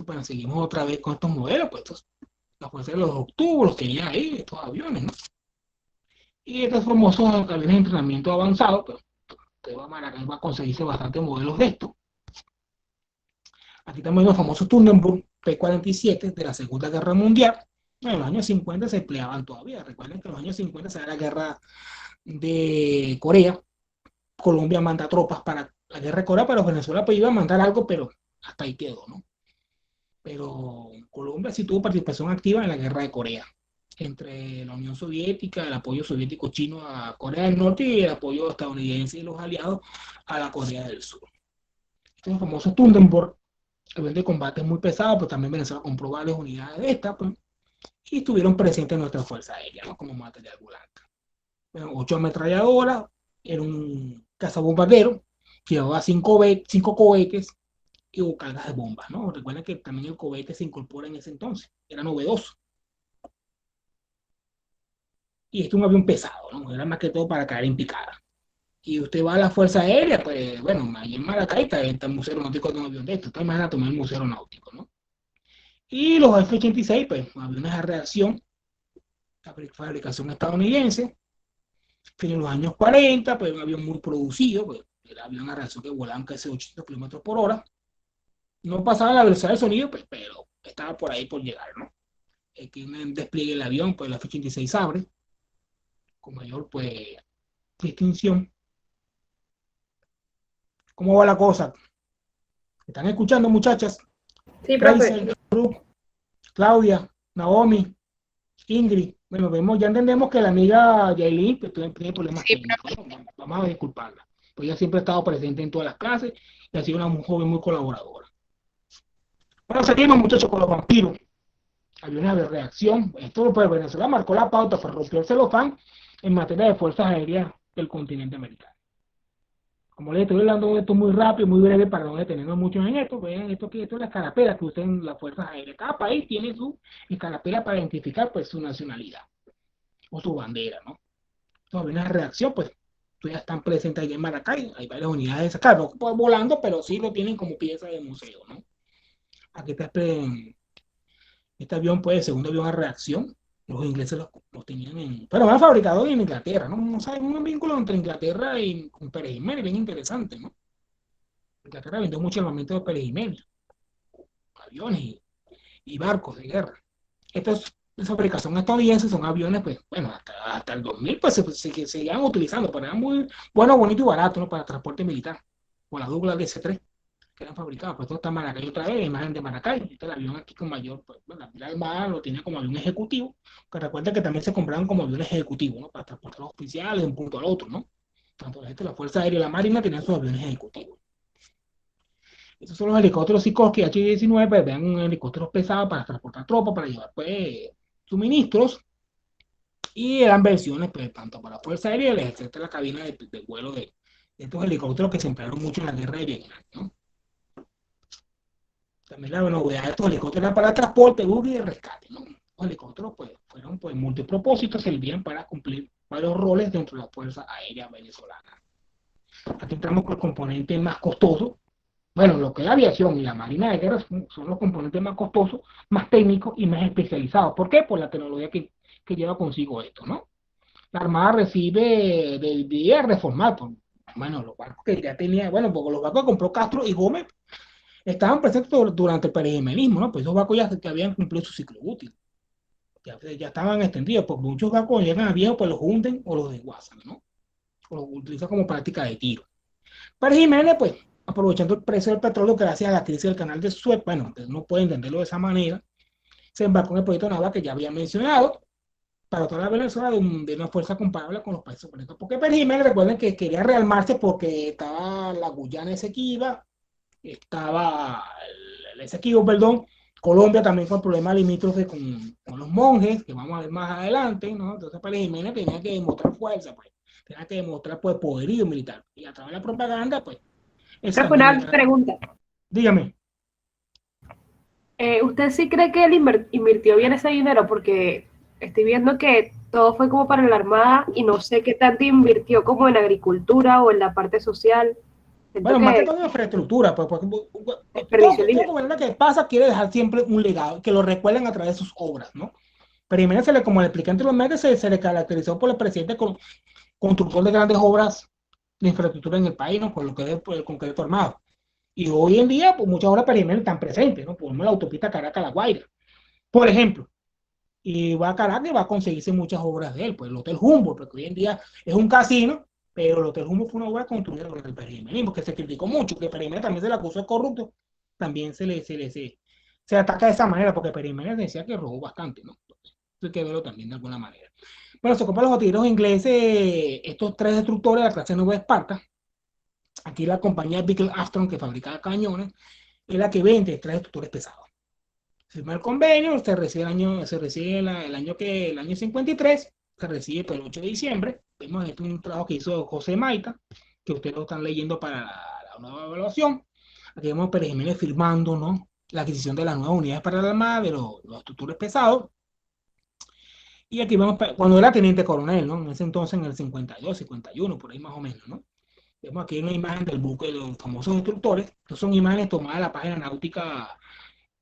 Bueno, seguimos otra vez con estos modelos, pues la fuerza de los obtuvo, los tenía ahí, estos aviones, ¿no? Y estos famosos aviones de entrenamiento avanzado, pues, usted va a Maracay, va a conseguirse bastantes modelos de esto. Aquí también los famosos Thunderbird P-47 de la Segunda Guerra Mundial. En los años 50 se empleaban todavía. Recuerden que en los años 50 se da la guerra de Corea. Colombia manda tropas para la guerra de Corea, pero Venezuela pues iba a mandar algo, pero hasta ahí quedó, ¿no? Pero Colombia sí tuvo participación activa en la guerra de Corea, entre la Unión Soviética, el apoyo soviético chino a Corea del Norte y el apoyo estadounidense y los aliados a la Corea del Sur. Estos famosos Thunderbird, avión de combate muy pesado, pero también Venezuela compró varias unidades de estas, pues, y estuvieron presentes en nuestra Fuerza Aérea, ¿no? Como material volante. Bueno, 8 ametralladoras, era un cazabombardero, llevaba 5 cohetes y cargas de bombas, ¿no? Recuerden que también el cohete se incorpora en ese entonces, era novedoso. Y este es un avión pesado, ¿no? Era más que todo para caer en picada. Y usted va a la Fuerza Aérea, pues, bueno, ahí en Maracay está el Museo Aeronáutico de un avión de esto. Entonces, imagínate tomar el Museo Aeronáutico, ¿no? Y los F-86, pues, aviones a reacción, la fabricación estadounidense. En los años 40, pues, un avión muy producido, pues, el avión a reacción que volaban casi 800 kilómetros por hora. No pasaba la velocidad del sonido, pues, pero estaba por ahí por llegar, ¿no? Aquí en despliegue el avión, pues, la F-86 abre, con mayor, pues, distinción. ¿Cómo va la cosa? ¿Están escuchando, muchachas? Sí, profe. Raizel, Claudia, Naomi, Ingrid. Bueno, vemos, ya entendemos que la amiga Yailin pues, tiene problemas técnicos, ¿no? Vamos a disculparla. Pues ella siempre ha estado presente en todas las clases y ha sido una joven muy colaboradora. Bueno, seguimos, muchachos, con los vampiros. Aviones de reacción. Esto, pues, Venezuela marcó la pauta, pues rompió el celofán en materia de fuerzas aéreas del continente americano. Como les estoy hablando de esto muy rápido, muy breve, para no detenernos mucho en esto, vean esto es la escarapela que usan las fuerzas aéreas. Cada país tiene su escarapela para identificar pues su nacionalidad o su bandera, ¿no? Entonces, una reacción, pues, ya están presentes allá en Maracay, hay varias unidades acá, no pues, volando, pero sí lo tienen como pieza de museo, ¿no? Aquí está este avión, pues, segundo avión a reacción, los ingleses los tenían en, pero más fabricado en Inglaterra, ¿no? No saben, un vínculo entre Inglaterra y con Pérez Jiménez, bien interesante, ¿no? Inglaterra vendió mucho armamento de Pérez Jiménez, aviones y barcos de guerra. Estos de fabricación estadounidense son aviones, pues, bueno, hasta el 2000, pues, se seguían utilizando, pero eran muy buenos, bonitos y baratos, ¿no? Para transporte militar, con la Douglas DC-3, que eran fabricados. Pues esto está en Maracay otra vez, imagen de Maracay. Este es el avión aquí con mayor, pues, bueno, la Armada lo tenía como avión ejecutivo, que recuerda que también se compraban como aviones ejecutivos, ¿no? Para transportar los oficiales de un punto al otro, ¿no? Tanto la Fuerza Aérea y la Marina tenían sus aviones ejecutivos. Estos son los helicópteros Sikorsky H-19, pues vean helicópteros pesados para transportar tropas, para llevar pues suministros, y eran versiones pues, tanto para la Fuerza Aérea y el ejército de la cabina de vuelo de estos helicópteros que se emplearon mucho en la guerra de Vietnam, ¿no? También la novedad de estos helicópteros era para transporte, búsqueda y rescate, ¿no? Los helicópteros pues, fueron pues, multipropósitos, servían para cumplir varios roles dentro de la Fuerza Aérea venezolana. Aquí entramos con el componente más costoso. Bueno, lo que es la aviación y la marina de guerra son los componentes más costosos, más técnicos y más especializados. ¿Por qué? Por la tecnología que lleva consigo esto, ¿no? La Armada recibe del día reformar, pues, bueno, los barcos que ya tenía, bueno, porque los barcos que compró Castro y Gómez estaban presentes durante el perejimenismo, ¿no? Pues esos barcos ya que habían cumplido su ciclo útil, ya estaban extendidos, porque muchos barcos llegan a viejos, pues los hunden o los desguazan, ¿no? O los utilizan como práctica de tiro. Pérez Jiménez, pues, aprovechando el precio del petróleo gracias a la crisis del canal de Suez, bueno, no puede entenderlo de esa manera, se embarcó en el proyecto naval que ya había mencionado, para toda la Venezuela de una fuerza comparable con los países opuestos. Porque Pérez Jiménez, recuerden que quería rearmarse porque estaba la Guyana Esequiba, estaba el Esequibo, perdón, Colombia también con problemas limítrofes con los monjes, que vamos a ver más adelante, ¿no? Entonces Pérez Jiménez tenía que demostrar fuerza, pues, tenía que demostrar pues, poderío militar. Y a través de la propaganda, pues, Profe, una pregunta. Dígame. ¿Usted sí cree que él invirtió bien ese dinero? Porque estoy viendo que todo fue como para la Armada y no sé qué tanto invirtió como en agricultura o en la parte social. Bueno, más que todo en infraestructura, pues, porque todo gobierno que pasa quiere dejar siempre un legado, que lo recuerden a través de sus obras, ¿no? Pero como le expliqué anteriormente, se le caracterizó por el presidente constructor de grandes obras de infraestructura en el país, ¿no? Por lo que es por el concreto armado. Y hoy en día, pues muchas obras Pérez Jiménez están presentes, ¿no? Por ejemplo, la autopista Caracas-La Guaira, por ejemplo. Y va a Caracas y va a conseguirse muchas obras de él, pues el Hotel Humboldt, porque hoy en día es un casino, pero el Hotel Humboldt fue una obra construida por el perijmenismo, que se criticó mucho, que Pérez Jiménez también se le acusó de corrupto, también se ataca de esa manera, porque Pérez Jiménez decía que robó bastante, ¿no? Entonces, hay que verlo también de alguna manera. Bueno, se ocupan los artilleros ingleses, estos tres destructores de la clase Nueva Esparta. Aquí la compañía Vickers Armstrong, que fabricaba cañones, es la que vende tres destructores pesados. Firma el convenio, el año 53, se recibe por el 8 de diciembre. Vemos esto un trabajo que hizo José Maita, que ustedes lo están leyendo para la nueva evaluación. Aquí vemos a Pérez Jiménez firmando, ¿no?, la adquisición de las nuevas unidades para la Armada, de los estructores pesados. Y aquí vemos cuando era teniente coronel, ¿no? En ese entonces, en el 52, 51, por ahí más o menos, ¿no? Vemos aquí una imagen del buque de los famosos destructores. Estas son imágenes tomadas de la página náutica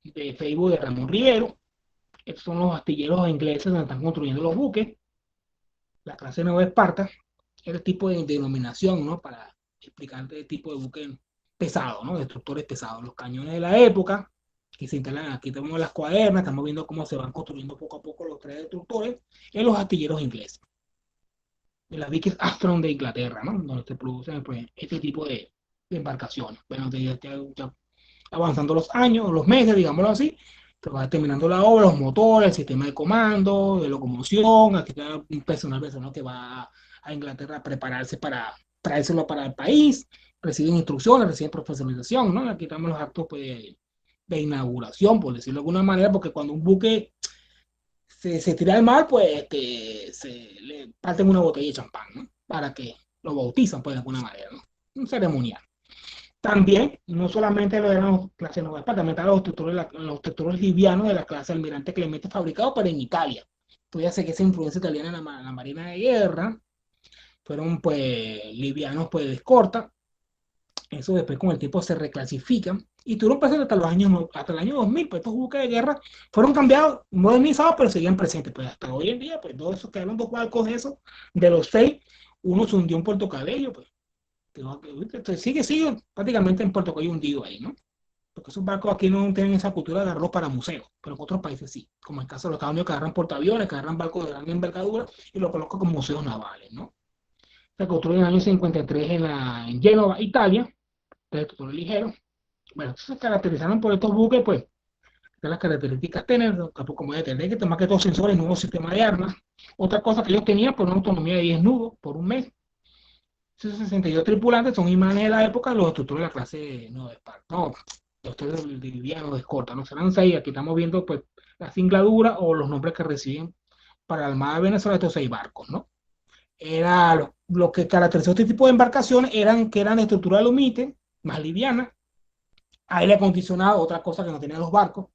de Facebook de Ramón Rivero. Estos son los astilleros ingleses donde están construyendo los buques. La clase Nueva Esparta es el tipo de denominación, ¿no?, para explicar el tipo de buque pesado, ¿no?, destructores pesados. Los cañones de la época que se instalan aquí, tenemos las cuadernas, estamos viendo cómo se van construyendo poco a poco los tres destructores en los astilleros ingleses. De la Vickers Armstrong de Inglaterra, ¿no?, donde se producen pues, este tipo de embarcaciones. Bueno, ya avanzando los años, los meses, digámoslo así, se va terminando la obra, los motores, el sistema de comando, de locomoción, aquí está un personal que va a Inglaterra a prepararse para traérselo para el país, reciben instrucciones, reciben profesionalización, ¿no? Aquí estamos los actos pues, de inauguración, por decirlo de alguna manera, porque cuando un buque se tira al mar, pues se le parten una botella de champán, ¿no?, para que lo bautizan, pues, de alguna manera, ¿no? Un ceremonial. También, no solamente lo eran los clases Nueva Esparta, también estaban los destructores livianos de la clase Almirante Clemente fabricados, pero en Italia. Podía ser que esa influencia italiana en la Marina de Guerra fueron pues livianos pues de escorta. Eso después con el tiempo se reclasifican y tuvieron presente hasta el año 2000, pues estos buques de guerra fueron cambiados, modernizados, pero seguían presentes. Pues hasta hoy en día, pues todos esos quedaron dos barcos de esos, de los 6, uno se hundió en Puerto Cabello, pues sigue prácticamente en Puerto Cabello hundido ahí, ¿no? Porque esos barcos aquí no tienen esa cultura de agarrarlos para museos, pero en otros países sí, como en el caso de los Estados Unidos, que agarran portaaviones, que agarran barcos de gran envergadura y lo colocan como museos navales, ¿no? Se construyó en el año 53 en Génova, Italia, de tutores ligeros. Bueno, se caracterizaron por estos buques, pues, de las características tener, como de tener que tomar que todos sensores, nuevo sistema de armas. Otra cosa que ellos tenían, pues, una autonomía de 10 nudos por un mes. Esos 62 tripulantes son imágenes de la época de los destructores de la clase Nueva Esparta. No, los livianos de escorta, no serán 6. Aquí estamos viendo, pues, la singladura o los nombres que reciben para la Armada de Venezuela estos 6 barcos, ¿no? Era lo que caracterizó este tipo de embarcaciones que eran de estructura de alumite, más liviana, aire acondicionado, otra cosa que no tenían los barcos,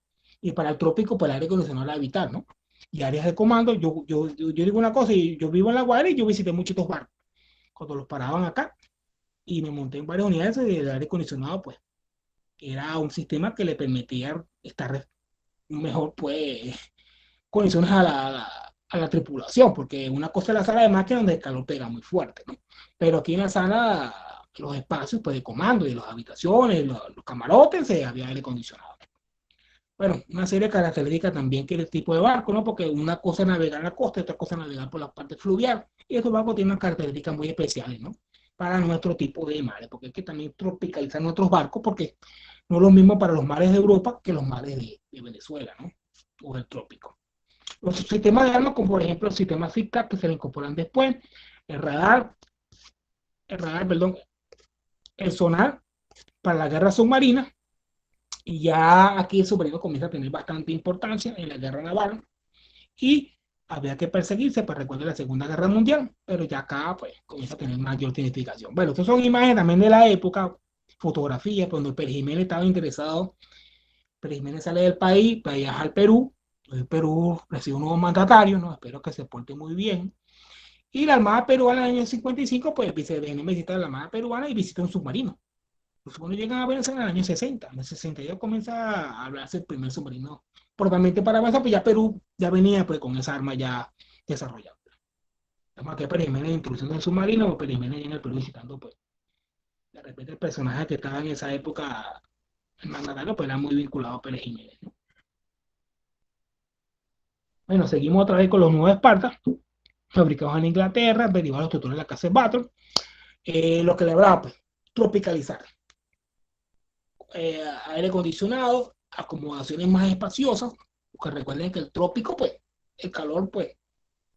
y para el trópico, pues el aire acondicionado era vital, ¿no? Y áreas de comando, yo digo una cosa, y yo vivo en La Guaira y yo visité muchos estos barcos, cuando los paraban acá, y me monté en varias unidades y el aire acondicionado, pues, era un sistema que le permitía estar mejor, pues, condiciones a la tripulación, porque una cosa es la sala de máquinas donde el calor pega muy fuerte, ¿no? Pero aquí en la sala, los espacios pues, de comando y las habitaciones, los camarotes, había aire acondicionado. Bueno, una serie de características también que el tipo de barco, ¿no? Porque una cosa es navegar en la costa, otra cosa es navegar por la parte fluvial, y estos barcos tienen unas características muy especiales, ¿no? Para nuestro tipo de mares, porque hay que también tropicalizar nuestros barcos, porque no es lo mismo para los mares de Europa que los mares de Venezuela, ¿no? O del trópico. Los sistemas de armas, como por ejemplo el sistema SICAP, que se le incorporan después, el radar, perdón, el sonar para la guerra submarina, y ya aquí el submarino comienza a tener bastante importancia en la guerra naval, y había que perseguirse, pues recuerden la Segunda Guerra Mundial, pero ya acá pues comienza a tener mayor significación. Bueno, estas son imágenes también de la época, fotografías, cuando el Pérez Jiménez estaba interesado. Pérez Jiménez sale del país, para viajar al Perú. El Perú recibe un nuevo mandatario, ¿no? Espero que se porte muy bien. Y la Armada Peruana en el año 55, pues viene a visitar la Armada Peruana y visita un submarino. Los submarinos llegan a Venezuela en el año 60. En el 62 comienza a hablarse el primer submarino. Probablemente para avanzar, pues ya Perú ya venía pues, con esa arma ya desarrollada. Estamos aquí Pérez Jiménez introduciendo el submarino, o Pérez Jiménez en el Perú visitando, pues, de repente el personaje que estaba en esa época, el mandatario, pues era muy vinculado a Pérez Jiménez, ¿no? Bueno, seguimos otra vez con los nuevos Esparta, fabricados en Inglaterra, derivados de los tutores de la casa de Battle, lo que le habrá, pues, tropicalizar, aire acondicionado, acomodaciones más espaciosas, porque recuerden que el trópico, pues, el calor, pues,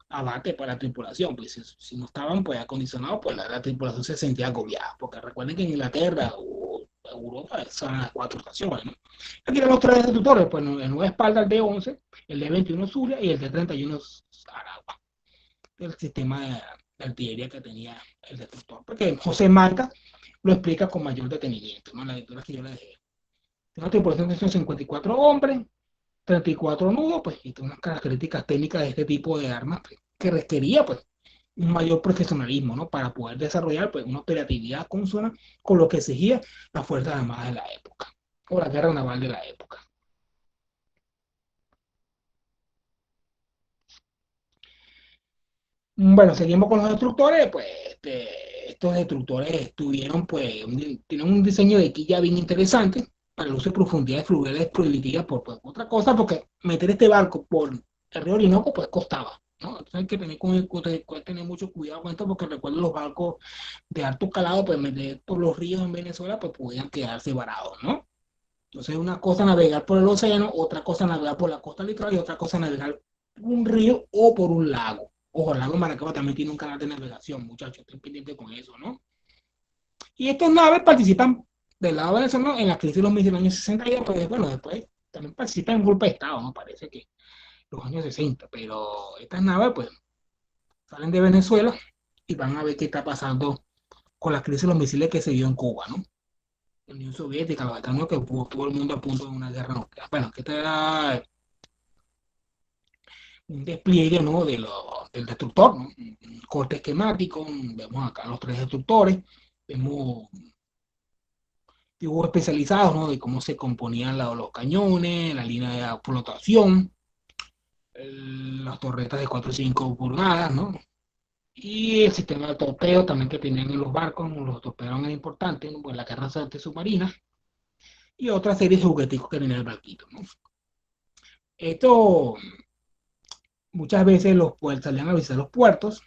abate para la tripulación, pues si no estaban pues acondicionados, pues la tripulación se sentía agobiada, porque recuerden que en Inglaterra o Europa son las 4 estaciones, ¿no? Aquí tenemos 3 destructores, pues el Nueva Esparta, el D-11, el D-21 Zulia y el D-31 Aragua, el sistema de artillería que tenía el destructor, porque José Marca lo explica con mayor detenimiento, ¿no? La lectura que yo le dejé. Tiene una tripulación de 54 hombres, 34 nudos, pues, y unas características técnicas de este tipo de armas, pues, que requería, pues, un mayor profesionalismo, ¿no? Para poder desarrollar, pues, una operatividad consona con lo que exigía las Fuerzas Armadas de la época, o la guerra naval de la época. Bueno, seguimos con los destructores, pues, estos destructores tuvieron, pues, tienen un diseño de quilla bien interesante para el uso de profundidades fluviales prohibitivas por pues, otra cosa, porque meter este barco por el río Orinoco, pues, costaba, ¿no? Entonces hay que tener mucho cuidado con esto, porque recuerdo los barcos de alto calado, pues, meter por los ríos en Venezuela, pues, podían quedarse varados, ¿no? Entonces, una cosa navegar por el océano, otra cosa navegar por la costa litoral y otra cosa navegar por un río o por un lago. Ojo, el lago Maracaibo también tiene un canal de navegación, muchachos, estén pendientes con eso, ¿no? Y estas naves participan del lado venezolano en la crisis de los misiles años 60 y después, bueno, después también participan en un golpe de Estado, ¿no? Parece que los años 60, pero estas naves, pues, salen de Venezuela y van a ver qué está pasando con la crisis de los misiles que se dio en Cuba, ¿no? La Unión Soviética, los Estados Unidos, que tuvo el mundo a punto de una guerra nuclear. Bueno, que este era un despliegue, ¿no? Del destructor, ¿no? Un corte esquemático, vemos acá los 3 destructores, vemos dibujos especializados, ¿no? De cómo se componían los cañones, la línea de flotación, las torretas de 4 y 5 pulgadas, ¿no? Y el sistema de torpeo también que tenían en los barcos, los torpedos eran importantes, ¿no? Pues la guerra submarina y otra serie de jugueticos que tenía el barquito, ¿no? Esto muchas veces salían a visitar los puertos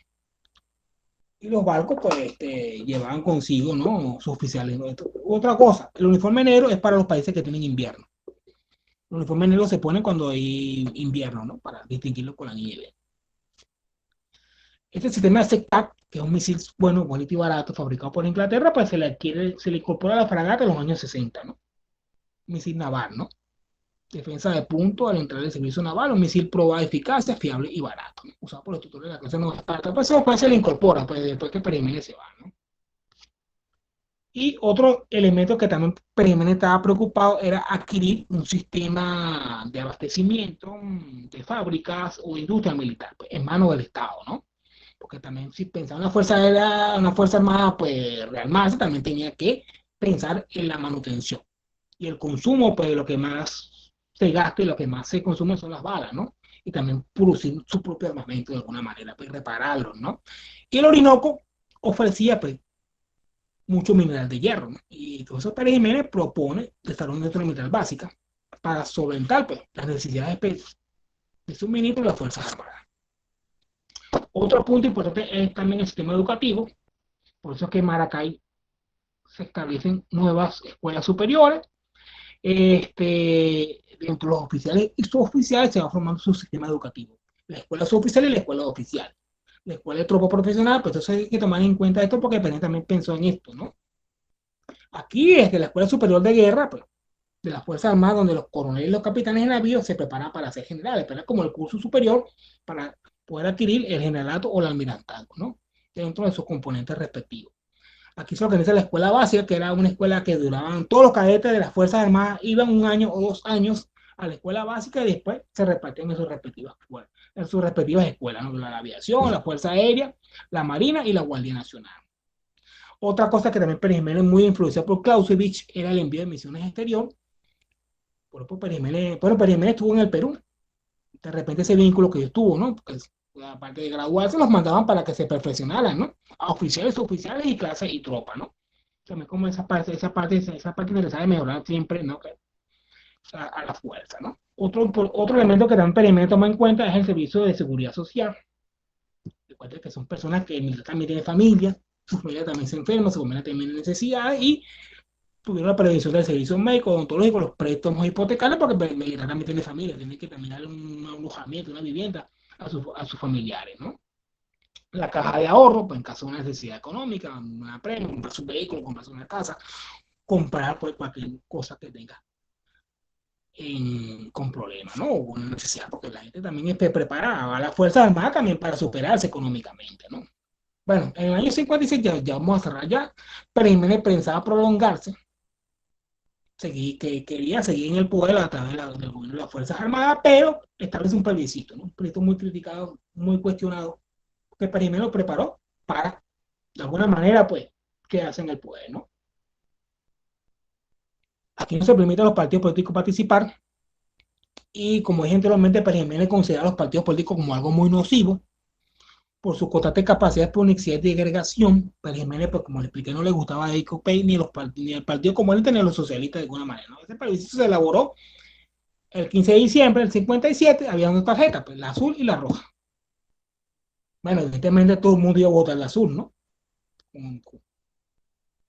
y los barcos pues llevaban consigo, ¿no? Sus oficiales, ¿no? Otra cosa, el uniforme negro es para los países que tienen invierno. El uniforme negro se pone cuando hay invierno, ¿no? Para distinguirlo con la nieve. Este sistema de SECTAC, que es un misil bueno, bonito y barato, fabricado por Inglaterra, pues se le incorpora a la fragata en los años 60, ¿no? Un misil naval, ¿no? Defensa de punto al entrar el servicio naval, un misil probado de eficacia, fiable y barato, ¿no? Usado por los tutores de la clase Nueva Esparta. Pues después se le incorpora, pues después que Pérez Jiménez se va, ¿no? Y otro elemento que también Pérez Jiménez estaba preocupado era adquirir un sistema de abastecimiento de fábricas o industria militar, pues, en manos del Estado, ¿no? Porque también si pensaba una fuerza armada, pues rearmarse, también tenía que pensar en la manutención. Y el consumo, pues lo que más se gasta y lo que más se consume son las balas, ¿no? Y también producir su propio armamento de alguna manera, pues repararlos, ¿no? Y el Orinoco ofrecía, pues, mucho mineral de hierro, ¿no? Y entonces Pérez Jiménez propone desarrollar una industria militar básica para solventar, pues, las necesidades de suministro de las Fuerzas Armadas. Otro punto importante es también el sistema educativo, por eso es que en Maracay se establecen nuevas escuelas superiores. Dentro de los oficiales y suboficiales se va formando su sistema educativo. La escuela suboficial y la escuela oficial. La escuela de tropa profesional, pues entonces hay que tomar en cuenta esto porque Pérez también pensó en esto, ¿no? Aquí desde la Escuela Superior de Guerra, pues, de las Fuerzas Armadas, donde los coroneles y los capitanes de navío se preparan para ser generales, pero es como el curso superior para poder adquirir el generalato o el almirantazgo, ¿no? Dentro de sus componentes respectivos. Aquí se organiza la escuela básica, que era una escuela que duraban todos los cadetes de las Fuerzas Armadas, iban 1 año o 2 años a la escuela básica y después se repartían en sus respectivas escuelas, ¿no? La aviación, la Fuerza Aérea, la Marina y la Guardia Nacional. Otra cosa que también Pérez Jiménez, muy influenciado por Clausewitz, era el envío de misiones exterior. Pérez Jiménez estuvo en el Perú. De repente ese vínculo que yo tuvo, ¿no? Porque aparte de graduarse, los mandaban para que se perfeccionaran, ¿no? A oficiales, oficiales y clases y tropas, ¿no? También como esa parte necesaria de mejorar siempre, ¿no? Que, a la fuerza, ¿no? Otro elemento que también Perimene toma en cuenta es el servicio de seguridad social. Recuerden que son personas que el militar también tiene familia, su familia también se enferma, su familia también tiene necesidades y tuvieron la prevención del servicio médico, odontológico, los préstamos hipotecarios, porque el militar también tiene familia, tiene que también darle un alojamiento, una vivienda a sus familiares, ¿no? La caja de ahorro, pues en caso de una necesidad económica, una premio, comprar su vehículo, comprar una casa, comprar pues, cualquier cosa que tenga con problemas, ¿no? O una necesidad, porque la gente también esté preparada, a las Fuerzas Armadas también para superarse económicamente, ¿no? Bueno, en el año 56 ya vamos a cerrar ya, pero Jiménez pensaba prolongarse, que quería seguir en el poder a través del gobierno de las Fuerzas Armadas, pero establece un plebiscito, ¿no? Un plebiscito muy criticado, muy cuestionado, que Jiménez lo preparó para, de alguna manera, pues, quedarse en el poder, ¿no? Aquí no se permite a los partidos políticos participar, y como dije anteriormente, Pérez Jiménez considera a los partidos políticos como algo muy nocivo por su constante capacidad de unicidad y de agregación. Pérez Jiménez, pues como le expliqué, no le gustaba a Jacob Pay ni el Partido Comunista ni a los socialistas de alguna manera, ¿no? Ese plebiscito se elaboró el 15 de diciembre del 57, había dos tarjetas, pues, la azul y la roja. Bueno, evidentemente todo el mundo iba a votar la azul, ¿no?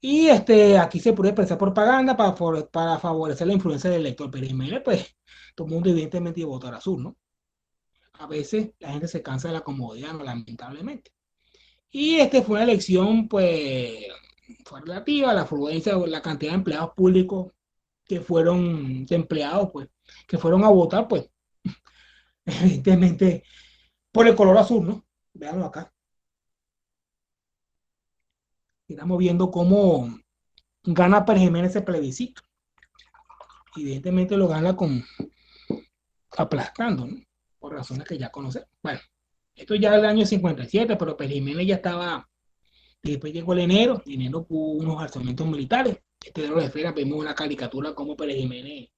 Y aquí se puede expresar propaganda para favorecer la influencia del elector. Pero Jiménez, pues, todo el mundo evidentemente iba a votar azul, ¿no? A veces la gente se cansa de la comodidad, ¿no? Lamentablemente. Y fue una elección, pues, fue relativa a la afluencia o la cantidad de empleados públicos que fueron, de empleados, pues, que fueron a votar, pues, evidentemente, por el color azul, ¿no? Veanlo acá. Estamos viendo cómo gana Pérez Jiménez ese plebiscito. Evidentemente lo gana aplastando, ¿no? Por razones que ya conocemos. Bueno, esto ya es el año 57, pero Pérez Jiménez ya estaba. Y después llegó el enero hubo unos alzamientos militares. De los esferas vemos una caricatura como Pérez Jiménez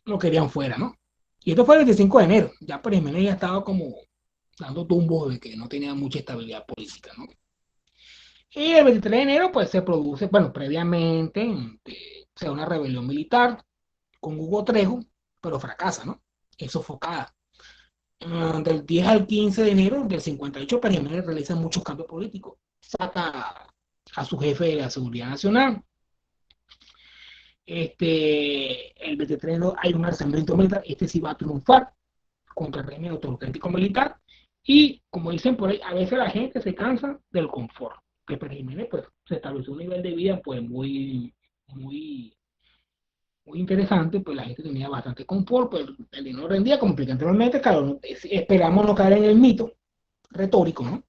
lo querían fuera, ¿no? Y esto fue el 25 de enero. Ya Pérez Jiménez ya estaba como dando tumbos de que no tenía mucha estabilidad política, ¿no? Y el 23 de enero, pues se produce, bueno, previamente, se da una rebelión militar con Hugo Trejo, pero fracasa, ¿no? Es sofocada. Del 10 al 15 de enero del 58, Pérez Jiménez realiza muchos cambios políticos. Saca a su jefe de la Seguridad Nacional. El 23 hay un alzamiento militar. Sí va a triunfar contra el régimen autocrático militar. Y como dicen por ahí, a veces la gente se cansa del confort. Que Pérez Jiménez, pues, se estableció un nivel de vida, pues, muy, muy, muy interesante, pues la gente tenía bastante confort, pues el dinero rendía, como expliqué anteriormente, claro, esperamos no caer en el mito retórico, ¿no?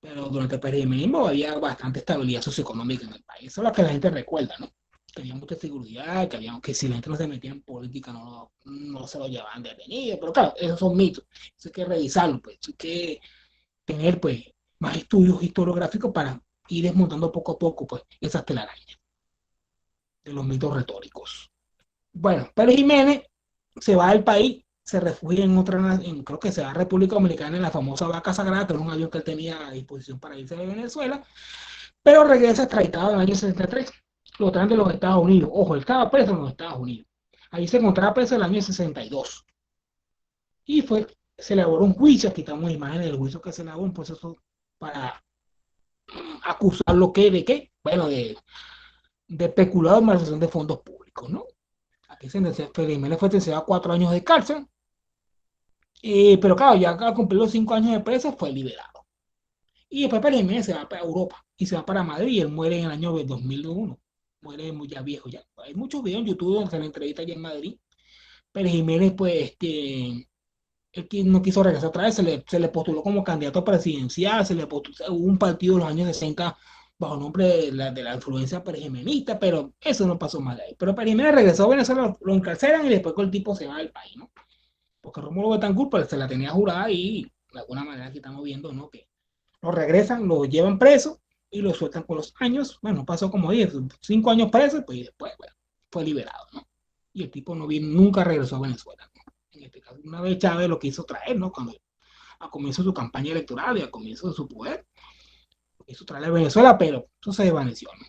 Pero durante el peronismo había bastante estabilidad socioeconómica en el país, eso es lo que la gente recuerda, ¿no? Que había mucha seguridad, que si la gente no se metía en política no se lo llevaban detenido, pero claro, esos son mitos, eso hay que revisarlo, pues, eso hay que tener, pues, más estudios historiográficos para ir desmontando poco a poco, pues, esas telarañas de los mitos retóricos. Bueno, Pérez Jiménez se va del país, se refugia en creo que se va a República Dominicana en la famosa Vaca Sagrada, que era un avión que él tenía a disposición para irse de Venezuela, pero regresa extraditado en el año 63. Lo traen de los Estados Unidos. Ojo, él estaba preso en los Estados Unidos. Ahí se encontraba preso en el año 62. Y se elaboró un juicio, aquí estamos imágenes del juicio que se elaboró, un proceso para acusarlo de qué, bueno, de peculado en malversación de fondos públicos, ¿no? Aquí Pérez Jiménez fue sentenciado a 4 años de cárcel, pero claro, ya al cumplir los 5 años de presa fue liberado. Y después Pérez Jiménez se va para Europa y se va para Madrid y él muere en el año 2001. Muere muy ya viejo ya. Hay muchos videos en YouTube donde se le entrevista allá en Madrid. Pérez Jiménez, pues, él no quiso regresar otra vez, se le postuló como candidato presidencial, hubo un partido en los años 60 bajo el nombre de la influencia perejimenista, pero eso no pasó más de ahí. Pero Pérez Jiménez regresó a Venezuela, lo encarcelan y después el tipo se va del país, ¿no? Porque Rómulo Betancourt pues, se la tenía jurada y de alguna manera aquí estamos viendo, ¿no? Que lo regresan, lo llevan preso y lo sueltan con los años. Bueno, pasó como 10, 5 años preso, pues y después, bueno, fue liberado, ¿no? y el tipo no vino, nunca regresó a Venezuela, ¿no? En este caso, una vez Chávez lo quiso traer, ¿no? Cuando a comienzo de su campaña electoral y a comienzo de su poder, quiso traer a Venezuela, pero eso se desvaneció, ¿no?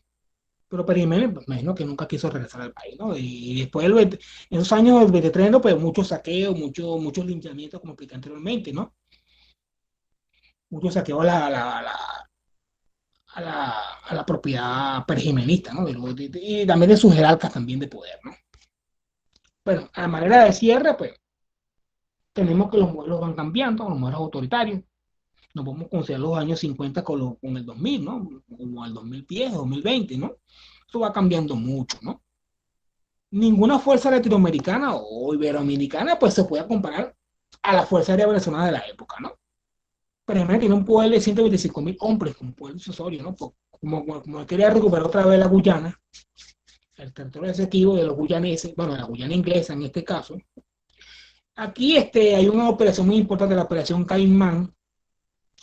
Pero Pérez Jiménez, pues, me imagino que nunca quiso regresar al país, ¿no? Y después, en esos años del 23, ¿no? Pues muchos saqueos, muchos linchamientos, como expliqué anteriormente, ¿no? Muchos saqueos a la propiedad perjimenista, ¿no? Y también de sus jerarcas también de poder, ¿no? Bueno, a manera de cierre, pues tenemos que los modelos van cambiando, los modelos autoritarios. Nos podemos considerar los años 50 con el 2000, ¿no? Como el 2010, 2020, ¿no? Eso va cambiando mucho, ¿no? Ninguna fuerza latinoamericana o iberoamericana pues se puede comparar a la Fuerza Aérea Venezolana de la época, ¿no? Pero Jiménez tiene un poder de 125.000 hombres, como poder sucesorio, ¿no? Como quería recuperar otra vez la Guyana, el territorio executivo de los guyaneses, bueno, de la Guyana inglesa en este caso. Aquí hay una operación muy importante, la Operación Caimán,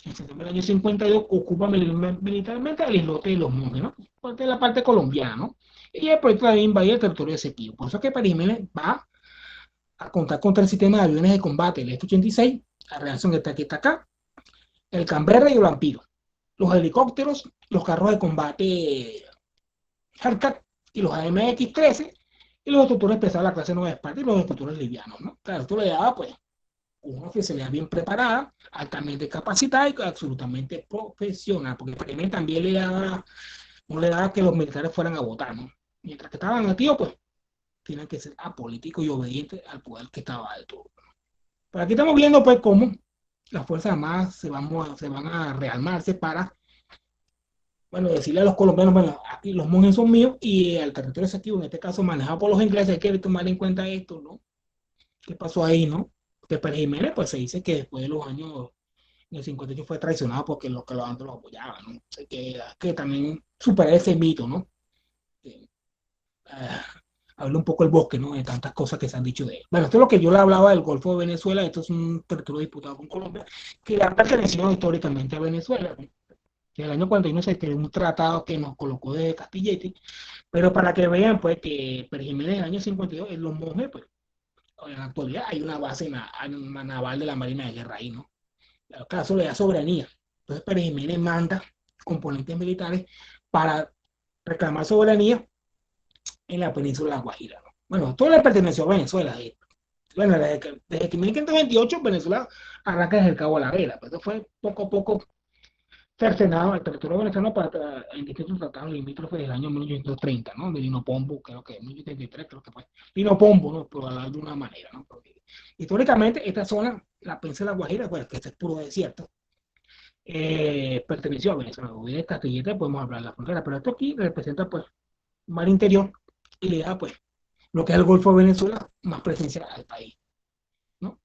en septiembre del año 52, ocupa militarmente el islote de los monjes, ¿no? Parte de la parte colombiana, ¿no? Y después también invade el territorio executivo. Por eso es que Pérez Jiménez va a contar contra el sistema de aviones de combate, el F-86, la reacción que está acá, el Canberra y el Vampiro, los helicópteros, los carros de combate Hellcat y los AMX-13 y los destructores pesados de la clase Nueva Esparta y los destructores livianos, ¿no? Claro, esto le daba pues una oficialidad bien preparada, altamente capacitada y absolutamente profesional, porque primero también no le daba que los militares fueran a votar, ¿no? Mientras que estaban activos, pues tienen que ser apolíticos y obedientes al poder que estaba alto. Pero aquí estamos viendo pues cómo las Fuerzas Armadas se van a rearmarse para, bueno, decirle a los colombianos, bueno, aquí los monjes son míos y el territorio exectivo, en este caso manejado por los ingleses, hay que tomar en cuenta esto, ¿no? ¿Qué pasó ahí, no? Que Pérez Jiménez, pues se dice que después de los años, en el 58 fue traicionado porque los que lo apoyaban, ¿no? O sea, que también superar ese mito, ¿no? Que, habla un poco el bosque, ¿no? De tantas cosas que se han dicho de él. Bueno, esto es lo que yo le hablaba del Golfo de Venezuela, esto es un territorio disputado con Colombia, que ha pertenecido históricamente a Venezuela, ¿no? En el año 41 se creó un tratado que nos colocó de Castilletes, pero para que vean, pues, que Pérez Jiménez en el año 52, en Los Monjes, pues, en la actualidad hay una base naval de la Marina de Guerra ahí, ¿no? El caso le da soberanía. Entonces Pérez Jiménez manda componentes militares para reclamar soberanía en la península de La Guajira, ¿no? Bueno, todo le perteneció a Venezuela. Bueno, desde que 1528 Venezuela arranca desde el Cabo de la Vela, pues eso fue poco a poco cercenado al territorio venezolano en distintos tratados limítrofes del año 1830, ¿no? De Lino Pombo, creo que en 1833, creo que fue. Lino Pombo, ¿no? Por hablar de una manera, ¿no? Porque históricamente esta zona, la península de La Guajira, bueno, que este es puro desierto, perteneció a Venezuela. Hoy de Castillete podemos hablar de la frontera, pero esto aquí representa pues mar interior y le da pues lo que es el Golfo de Venezuela más presencia al país, ¿no?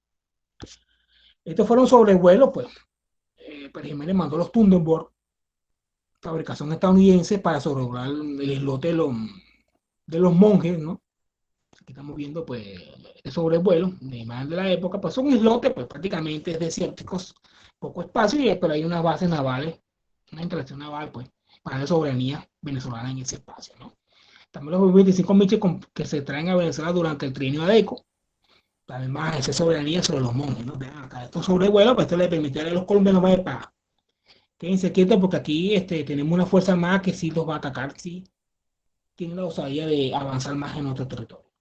Estos fueron sobrevuelos, pues, Pérez Jiménez mandó los Thunderbird, fabricación estadounidense, para sobrevolar el islote de los monjes, ¿no? Aquí estamos viendo pues el sobrevuelo de imagen de la época, pues son islotes pues prácticamente desérticos, poco espacio, pero hay unas bases navales, una instalación naval pues para la soberanía venezolana en ese espacio, ¿no? También los 25 miches que se traen a Venezuela durante el trienio ADECO, también más esa soberanía sobre los monjes, ¿no? Acá estos sobrevuelos, pues esto le permitiría a los colombianos más de paz. Quédense quietos porque aquí tenemos una fuerza más que sí los va a atacar, sí tiene la osadía de avanzar más en nuestro territorio.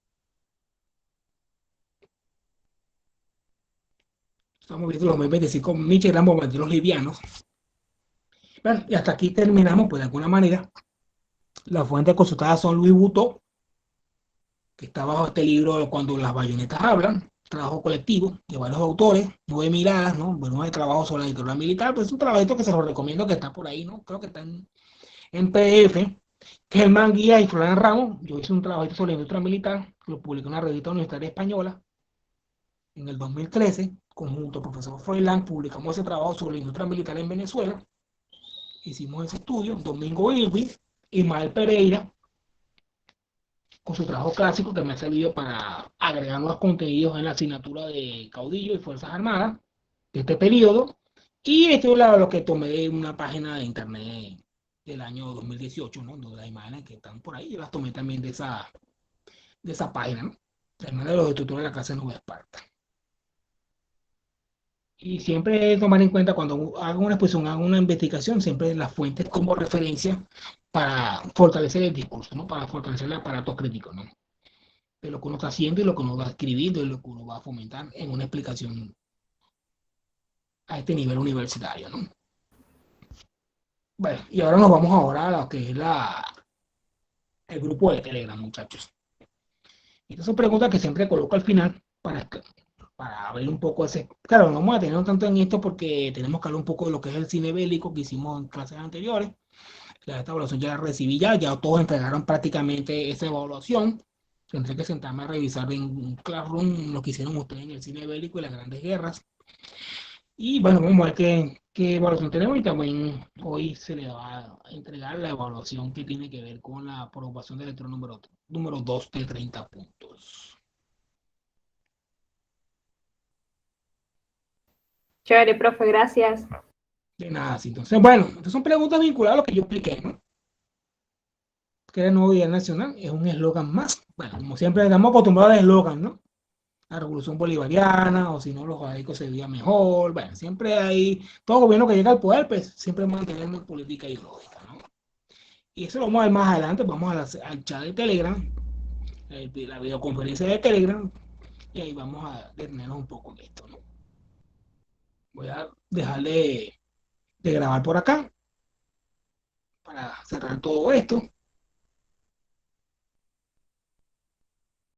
Estamos viendo los 25 miches gran bombarderos livianos. Bueno, y hasta aquí terminamos, pues de alguna manera. Las fuentes consultadas son Luis Butó, que está bajo este libro Cuando las bayonetas hablan, trabajo colectivo de varios autores, 9 miradas, ¿no? Bueno, de trabajo sobre la dictadura militar, pues es un trabajito que se lo recomiendo, que está por ahí, ¿no? Creo que está en PDF. Germán Guía y Florian Ramos, yo hice un trabajito sobre la industria militar, lo publiqué en una revista universitaria española en el 2013, conjunto profesor Froilán, publicamos ese trabajo sobre la industria militar en Venezuela, hicimos ese estudio, Domingo Irving, Ismael Pereira, con su trabajo clásico que me ha servido para agregar nuevos contenidos en la asignatura de Caudillo y Fuerzas Armadas de este periodo. Y esto es lo que tomé de una página de internet del año 2018, ¿no? Donde las imágenes que están por ahí, yo las tomé también de esa página, ¿no? Además de los estructuras de la clase Nueva Esparta. Y siempre tomar en cuenta cuando haga una exposición, haga una investigación, siempre las fuentes como referencia para fortalecer el discurso, ¿no? Para fortalecer el aparato crítico, ¿no? De lo que uno está haciendo y lo que uno va escribiendo y lo que uno va a fomentar en una explicación a este nivel universitario, ¿no? Bueno, y ahora nos vamos ahora a lo que es el grupo de Telegram, muchachos. Estas son preguntas que siempre coloco al final para ver un poco ese. Claro, no vamos a tener tanto en esto porque tenemos que hablar un poco de lo que es el cine bélico que hicimos en clases anteriores. Esta evaluación ya la recibí ya todos entregaron prácticamente esa evaluación. Tendré que sentarme a revisar en Classroom lo que hicieron ustedes en el cine bélico y las grandes guerras. Y bueno, vamos a ver qué evaluación tenemos y también hoy se le va a entregar la evaluación que tiene que ver con la aprobación del electrón número 2 de 30 puntos. Chévere, profe, gracias. De nada, sí. Entonces, bueno, estas son preguntas vinculadas a lo que yo expliqué, ¿no? Que era el nuevo Día Nacional, es un eslogan más. Bueno, como siempre estamos acostumbrados al eslogan, ¿no? La revolución bolivariana, o si no, los jodaicos se veía mejor. Bueno, siempre hay, todo gobierno que llega al poder, pues siempre mantenemos política ideológica, ¿no? Y eso lo vamos a ver más adelante, vamos al chat de Telegram, la videoconferencia de Telegram, y ahí vamos a detenernos un poco en esto, ¿no? Voy a dejar de grabar por acá para cerrar todo esto.